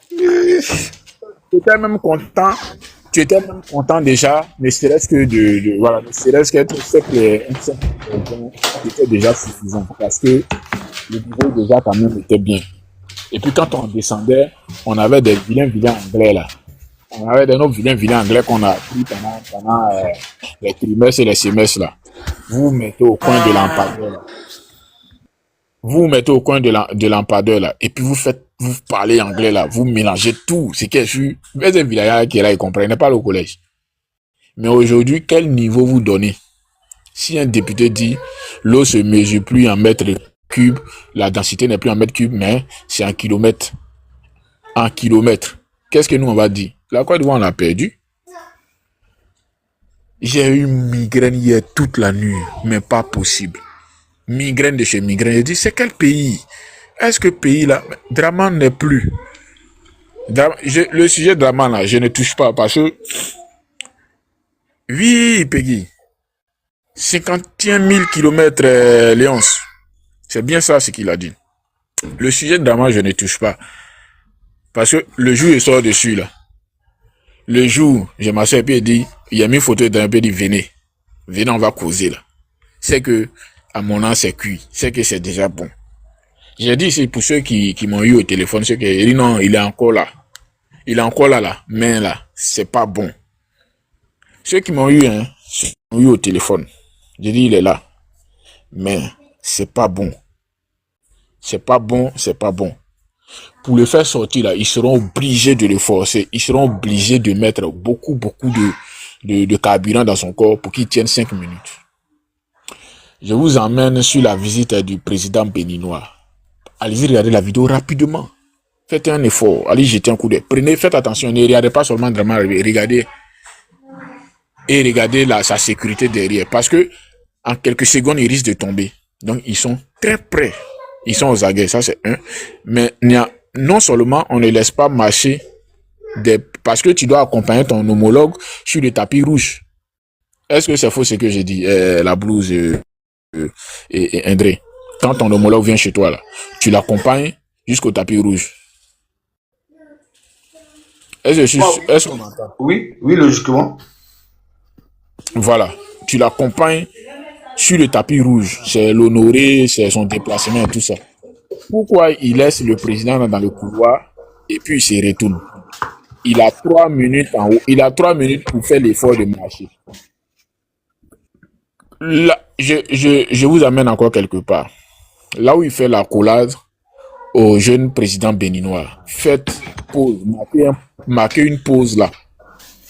S11: Tu étais même content. Tu étais même content déjà, ne serait-ce que voilà, ne serait-ce qu'être un simple président était déjà suffisant parce que le niveau déjà quand même était bien. Et puis quand on descendait, on avait des vilains anglais là. On avait de nos vilains anglais qu'on a appris pendant les trimestres et les semestres là. Vous mettez au coin de l'empadeur là. Vous mettez au coin de l'empadeur là. Et puis vous parlez anglais là. Vous mélangez tout. C'est que je suis. Mais un village qui est là, il ne comprenait pas le collège. Mais aujourd'hui, quel niveau vous donnez? Si un député dit l'eau se mesure plus en mètres cubes, la densité n'est plus en mètres cubes, mais c'est en kilomètres. En kilomètres. Qu'est-ce que nous on va dire? La Côte d'Ivoire, on l'a perdu. J'ai eu migraine hier toute la nuit, mais pas possible. Migraine de chez migraine. Je dis, c'est quel pays? Est-ce que pays là, Draman n'est plus? Le sujet de Draman là, je ne touche pas parce que, oui, Peggy, 51 000 km Léonce. C'est bien ça ce qu'il a dit. Le sujet de Draman, je ne touche pas. Parce que le jour, il sort dessus là. Le jour, je m'assois et puis il dit, il y a mis une photo d'un peu, il dit, venez, on va causer là. C'est que, à mon âge, c'est cuit. C'est que c'est déjà bon. J'ai dit, c'est pour ceux qui m'ont eu au téléphone, ceux qui ont dit, non, il est encore là. Il est encore là. Mais là, c'est pas bon. Ceux qui m'ont eu, au téléphone, j'ai dit, il est là. Mais, c'est pas bon. C'est pas bon. Pour le faire sortir là, ils seront obligés de le forcer. Ils seront obligés de mettre beaucoup de carburant dans son corps pour qu'il tienne 5 minutes. Je vous emmène sur la visite du président béninois. Allez-y regarder la vidéo rapidement. Faites un effort. Allez jeter un coup d'œil. Faites attention. Ne regardez pas seulement vraiment. Regardez. Et regardez sa sécurité derrière. Parce que en quelques secondes, ils risquent de tomber. Donc, ils sont très près. Ils sont aux aguets. Ça, c'est un. Mais non seulement on ne laisse pas marcher parce que tu dois accompagner ton homologue sur le tapis rouge. Est-ce que c'est faux ce que j'ai dit? La blouse et André. Quand ton homologue vient chez toi, là, tu l'accompagnes jusqu'au tapis rouge. Est-ce qu'on entend?
S12: Oui, logiquement.
S11: Voilà. Tu l'accompagnes sur le tapis rouge. C'est l'honorer, c'est son déplacement et tout ça. Pourquoi il laisse le président dans le couloir et puis il se retourne? Il a 3 minutes en haut. Il a 3 minutes pour faire l'effort de marcher. Là, je vous amène encore quelque part. Là où il fait l'accolade au jeune président béninois. Faites pause. Marquez une pause là.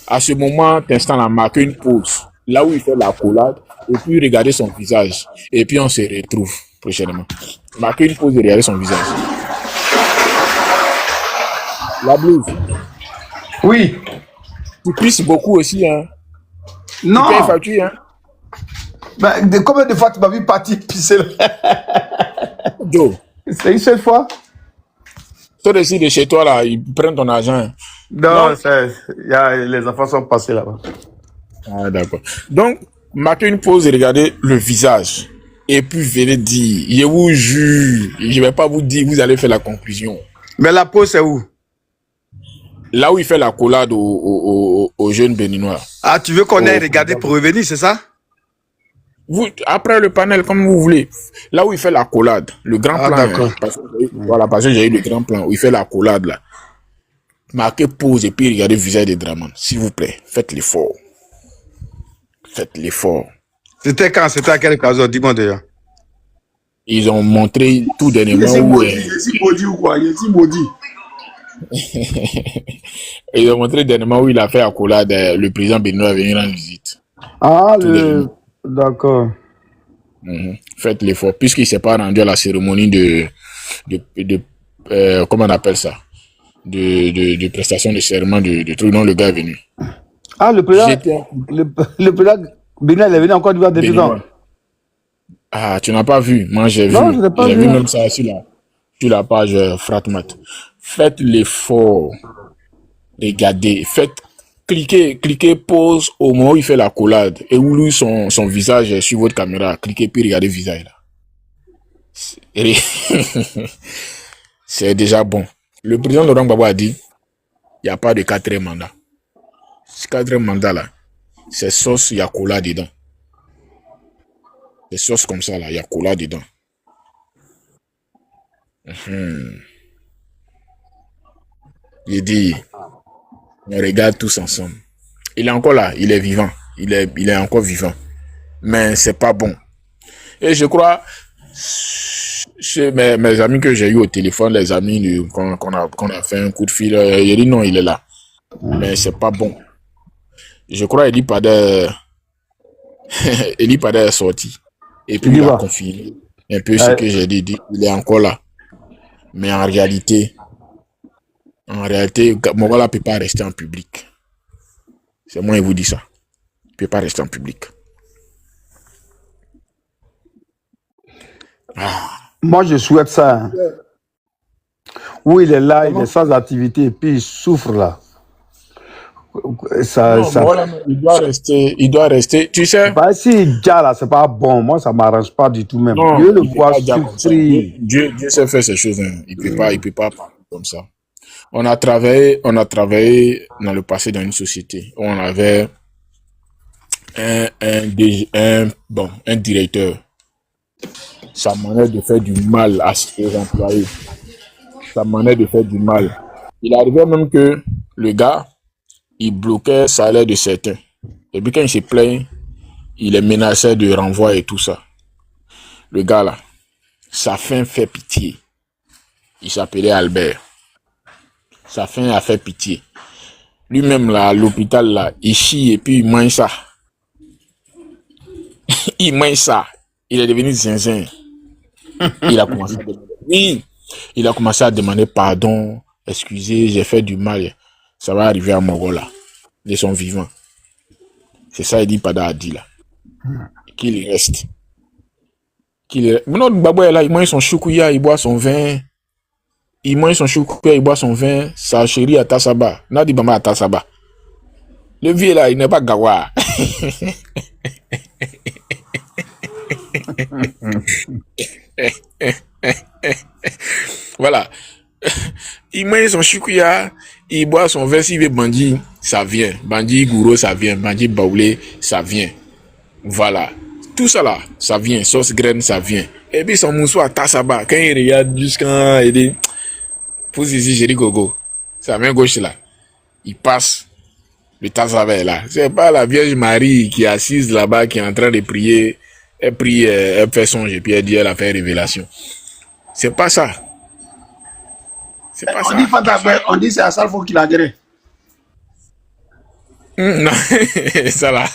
S11: À ce moment, instant là, marquez une pause. Là où il fait l'accolade. Et puis regardez son visage. Et puis on se retrouve prochainement. Marquez une pause et regardez son visage. La blouse.
S12: Oui.
S11: Tu pisses beaucoup aussi, hein?
S12: Non.
S11: Tu payes facture, hein?
S12: Ben, combien de fois tu m'as vu partir pisser là?
S11: Joe.
S12: C'est une seule fois?
S11: Toi aussi de chez toi là, ils prennent ton argent.
S12: Non, les enfants sont passés là-bas.
S11: Ah, d'accord. Donc, marquez une pause et regardez le visage. Et puis venez dire, je vous jure, je ne vais pas vous dire, vous allez faire la conclusion.
S12: Mais la pause c'est où?
S11: Là où il fait la collade aux jeunes béninois.
S12: Ah, tu veux qu'on aille regarder pour revenir, c'est ça?
S11: Vous, après le panel, comme vous voulez. Là où il fait la collade, le grand plan.
S12: D'accord.
S11: Voilà, parce que j'ai eu le grand plan où il fait la collade là. Marquez pause et puis regardez le visage de Draman. S'il vous plaît, faites l'effort. Faites l'effort.
S12: C'était quand? C'était à quelle occasion? Dis-moi déjà.
S11: Ils ont montré tout dernièrement où...
S12: C'est maudit ou quoi? Il est maudit.
S11: Ils ont montré dernièrement où il a fait la collade, le président Benoît est venu rendre visite.
S12: Ah, d'accord.
S11: Faites l'effort, puisqu'il ne s'est pas rendu à la cérémonie comment on appelle ça? De prestation de serment de trucs dont le gars est venu.
S12: Ah, le président Benoît est venu encore d'Ivoire depuis quand?
S11: Ah, tu n'as pas vu? Moi, j'ai vu.
S12: Non, je n'ai pas vu.
S11: J'ai vu même ça sur la page Fratmat. Faites l'effort. Regardez. Cliquez pause au moment où il fait la collade et où lui son visage est sur votre caméra. Cliquez puis regardez le visage là. Et c'est déjà bon. Le président Laurent Gbagbo a dit, il n'y a pas de quatrième mandat. Ce quatrième mandat là, c'est sauce, il y a cola dedans. Des sauces comme ça là, il y a cola dedans. Il dit, on regarde tous ensemble. Il est encore là, il est vivant. Il est encore vivant. Mais c'est pas bon. Et je crois, chez mes amis que j'ai eu au téléphone, les amis qu'on a fait un coup de fil, il dit non, il est là. Mais c'est pas bon. Je crois Eli Pader est sorti. Et puis il a confirmé un peu ce que j'ai dit. Il est encore là. Mais en réalité, Mongola ne peut pas rester en public. C'est moi qui vous dis ça. Il ne peut pas rester en public.
S12: Moi, je souhaite ça. Hein. Où il est là, il est sans activité, et puis il souffre là.
S11: Il doit rester. Tu sais.
S12: Bah, si déjà là, c'est pas bon. Moi, ça m'arrange pas du tout même.
S11: Non,
S12: Dieu le voit souffrir.
S11: Dieu sait faire ces choses. Hein. Il peut pas parler comme ça. On a travaillé dans le passé dans une société où on avait un directeur. Sa manière de faire du mal à ses employés. Sa manière de faire du mal. Il arrivait même que le gars, il bloquait le salaire de certains. Et puis quand il se plaint, il les menaçait de renvoi et tout ça. Le gars là, sa fin fait pitié. Il s'appelait Albert. Sa fin a fait pitié. Lui-même là, à l'hôpital là, il chie et puis il mange ça. Il mange ça. Il est devenu zinzin. Il a commencé à demander. Oui, il a commencé à demander pardon. Excusez, j'ai fait du mal. Ça va arriver à Mongola. Ils sont vivants. C'est ça, Eli Pader a dit là. Qu'il reste. Notre Gbagbo est là, il mange son choukouya, il boit son vin. Il mange son choukouya, il boit son vin. Sa chérie à Tassaba. Nadi Bama à Tassaba. Le vieux là, il n'est pas gawa. Voilà. Il mange son choukouya, il boit son vin. S'il veut Bandi, ça vient. Bandi Gouro, ça vient. Bandi Baoulé, ça vient. Voilà. Tout ça là, ça vient. Sauce graine, ça vient. Et puis son mousseau à Tassaba, quand il regarde jusqu'à il dit, pousse ici, j'ai dit gogo. Sa main gauche là. Il passe. Le Tassaba est là. C'est pas la Vierge Marie qui est assise là-bas, qui est en train de prier. Elle prie, elle fait songe et puis elle dit, elle a fait révélation. C'est pas ça. C'est pas ça.
S12: On dit c'est à Salfo qu'il a guéri.
S11: Non, ça là,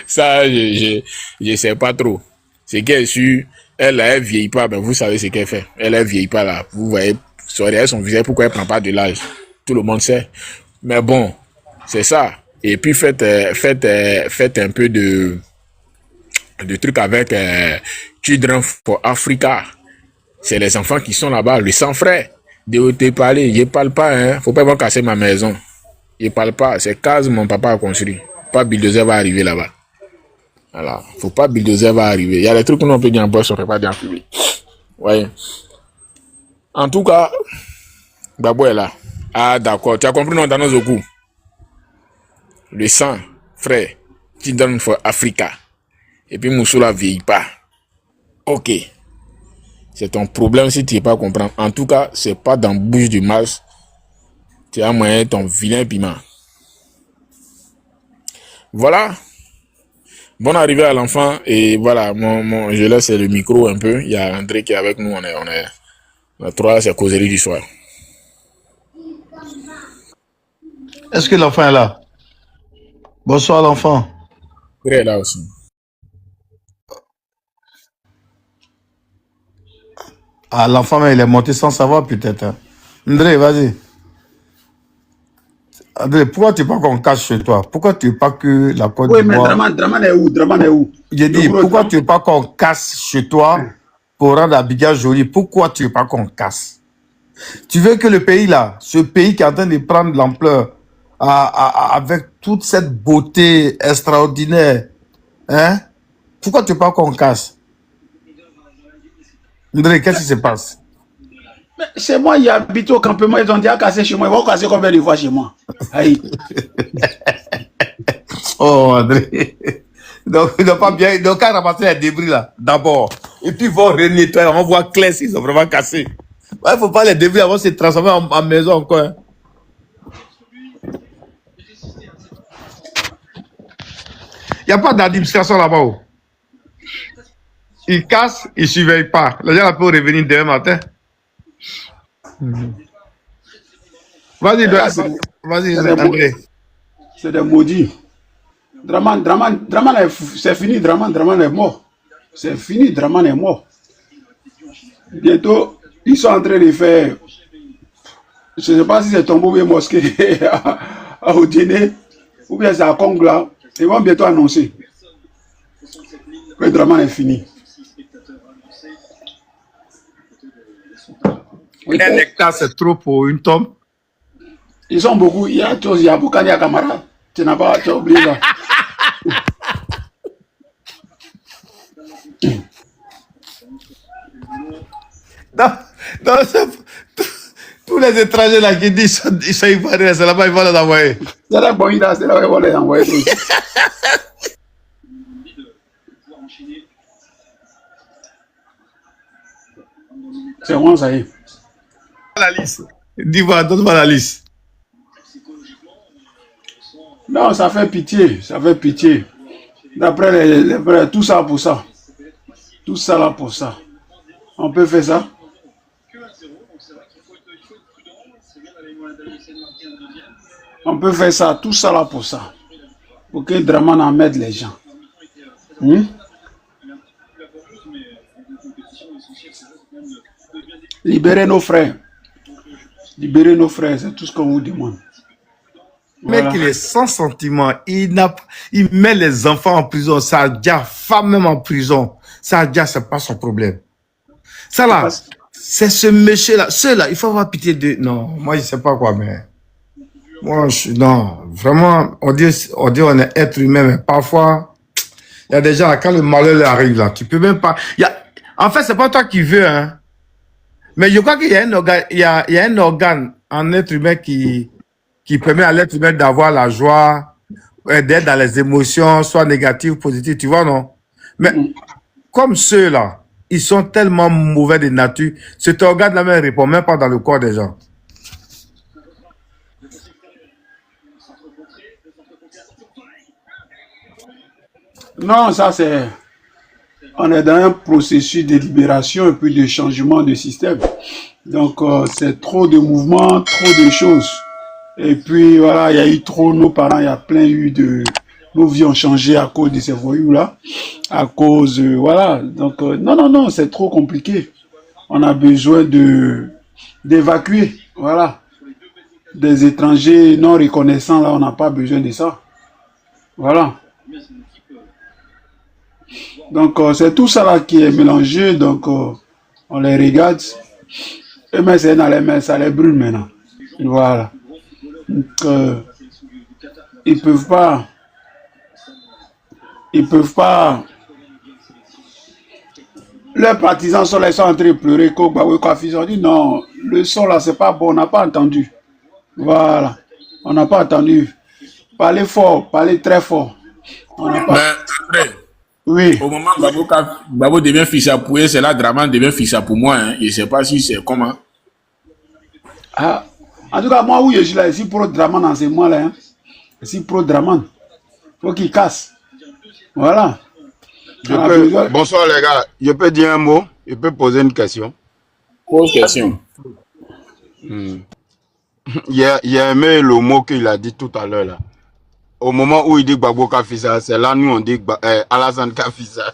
S11: ça, je sais pas trop. C'est qu'elle su, elle vieillit pas, ben vous savez ce qu'elle fait. Elle vieillit pas là. Vous voyez, sur son visage, pourquoi elle prend pas de l'âge? Tout le monde sait. Mais bon, c'est ça. Et puis faites un peu de trucs avec Children for Africa. C'est les enfants qui sont là-bas, le sang frais. De te parler, je parle pas, hein. Faut pas me casser ma maison. Je parle pas, c'est case mon papa a construit. Pas bulldozer va arriver là-bas. Voilà. Faut pas bulldozer va arriver. Il y a des trucs que l'on peut dire en boss, on peut pas dire en public. Ouais. En tout cas, Gbagbo est là. Ah, d'accord. Tu as compris, non, dans nos coups. Le sang, frère, qui donne pour Africa. Et puis Moussoula vieillit pas. Ok. C'est ton problème si tu ne pas comprendre. En tout cas, c'est pas dans bouche du Mars. Tu as moyen ton vilain piment. Voilà. Bonne arrivée à l'enfant. Et voilà, je laisse le micro un peu. Il y a André qui est avec nous. On a trois, c'est causerie du soir.
S12: Est-ce que l'enfant est là? Bonsoir l'enfant.
S11: André est là aussi.
S12: Ah, l'enfant, il est monté sans savoir peut-être. Hein. André, vas-y. André, pourquoi tu veux pas qu'on cache chez toi? Pourquoi tu veux pas que la Côte d'Ivoire...
S13: Oui, mais Draman est où? Draman est où?
S12: J'ai dit, pourquoi tu veux pas qu'on casse chez toi pour rendre Abidjan joli? Pourquoi tu veux pas qu'on casse? Tu veux que le pays là, ce pays qui est en train de prendre de l'ampleur, avec toute cette beauté extraordinaire, hein? Pourquoi tu veux pas qu'on casse? André, qu'est-ce qui se passe?
S13: C'est moi, il habite au campement, ils ont déjà cassé chez moi. Ils vont casser combien de fois chez moi? Aïe.
S12: Oh, André. Donc, ils n'ont pas bien. Ils n'ont qu'à ramasser les débris là, d'abord. Et puis, ils vont renettoyer. On va voir clair s'ils sont vraiment cassés. Il ne faut pas les débris avant de se transformer en maison encore. Hein. Il n'y a pas d'administration là-bas. Oh. Ils cassent, ils ne surveillent pas. Les gens peuvent revenir demain matin. Vas-y, André.
S13: C'est des maudits. Draman, c'est fini. Draman est mort. C'est fini, Draman est mort. Bientôt, ils sont en train de faire. Je ne sais pas si c'est tombeau ou bien mosquée à Odine, ou bien c'est à Kongla. Ils vont bientôt annoncer que Draman est fini.
S12: Un hectare, c'est trop pour une tombe.
S13: Ils sont beaucoup. Il y a chose, il y a beaucoup de camarades. Tu n'as pas oublié ça.
S12: Tous les étrangers là qui disent ils sont ivoiriens, c'est là-bas ils vont les envoyer.
S13: C'est là bon, c'est là ils vont les envoyer. C'est bon, ça y est.
S12: La liste. Dis-moi, donne-moi la liste.
S13: Non, ça fait pitié, ça fait pitié. D'après les tout ça pour ça. Tout ça là pour ça. On peut faire ça? On peut faire ça, tout ça là pour ça. Pour que Draman en mette les gens. Libérez nos frères. Libérez nos frères, c'est tout ce qu'on vous demande.
S12: Voilà. Mec, il est sans sentiment. Il met les enfants en prison. Ça a déjà femme même en prison. Ça a déjà, c'est pas son problème. Ça là, c'est ce monsieur-là. Ceux-là, il faut avoir pitié de... Non, moi, je sais pas quoi, mais... Moi, non, vraiment, on dit on est être humain, mais parfois, il y a des gens, là, quand le malheur arrive, là, tu peux même pas... En fait, c'est pas toi qui veux, hein. Mais je crois qu'il y a un organe, il y a un organe en être humain qui permet à l'être humain d'avoir la joie, d'être dans les émotions, soit négatives, positives, tu vois, non? Mais comme ceux-là, ils sont tellement mauvais de nature, cet organe-là ne répond même pas dans le corps des gens.
S13: Non, ça c'est... On est dans un processus de libération et puis de changement de système. Donc, c'est trop de mouvements, trop de choses. Et puis, voilà, il y a eu trop, nos parents, il y a plein eu de... Nos vies ont changé à cause de ces voyous-là. À cause, voilà. Donc, non, c'est trop compliqué. On a besoin d'évacuer, voilà. Des étrangers non reconnaissants, là, on n'a pas besoin de ça. Voilà. Donc, c'est tout ça là qui est mélangé. Donc, on les regarde. Et mais c'est dans les mains, ça les brûle maintenant. Voilà. Donc, ils peuvent pas. Leurs partisans sont en train de pleurer. Ils ont dit non, le son là, c'est pas bon, on n'a pas entendu. Voilà. On n'a pas entendu. Parlez fort, parlez très fort. On n'a pas.
S11: Mais, André,
S13: oui.
S11: Au moment où Gbagbo devient fils à Pouye, c'est là Draman devient fils à pour moi. Hein. Je ne sais pas si c'est comment.
S13: Ah, en tout cas, moi, oui, je suis là, je suis pro-Draman dans ces mois-là. Hein. Je suis pro-Draman. Il faut qu'il casse. Voilà.
S6: Bonsoir les gars, je peux dire un mot, je peux poser une question.
S11: Pose question.
S6: Il y a aimé le mot qu'il a dit tout à l'heure là. Au moment où il dit Gbagbo Kafisa, c'est là nous on dit Alassane Kafisa.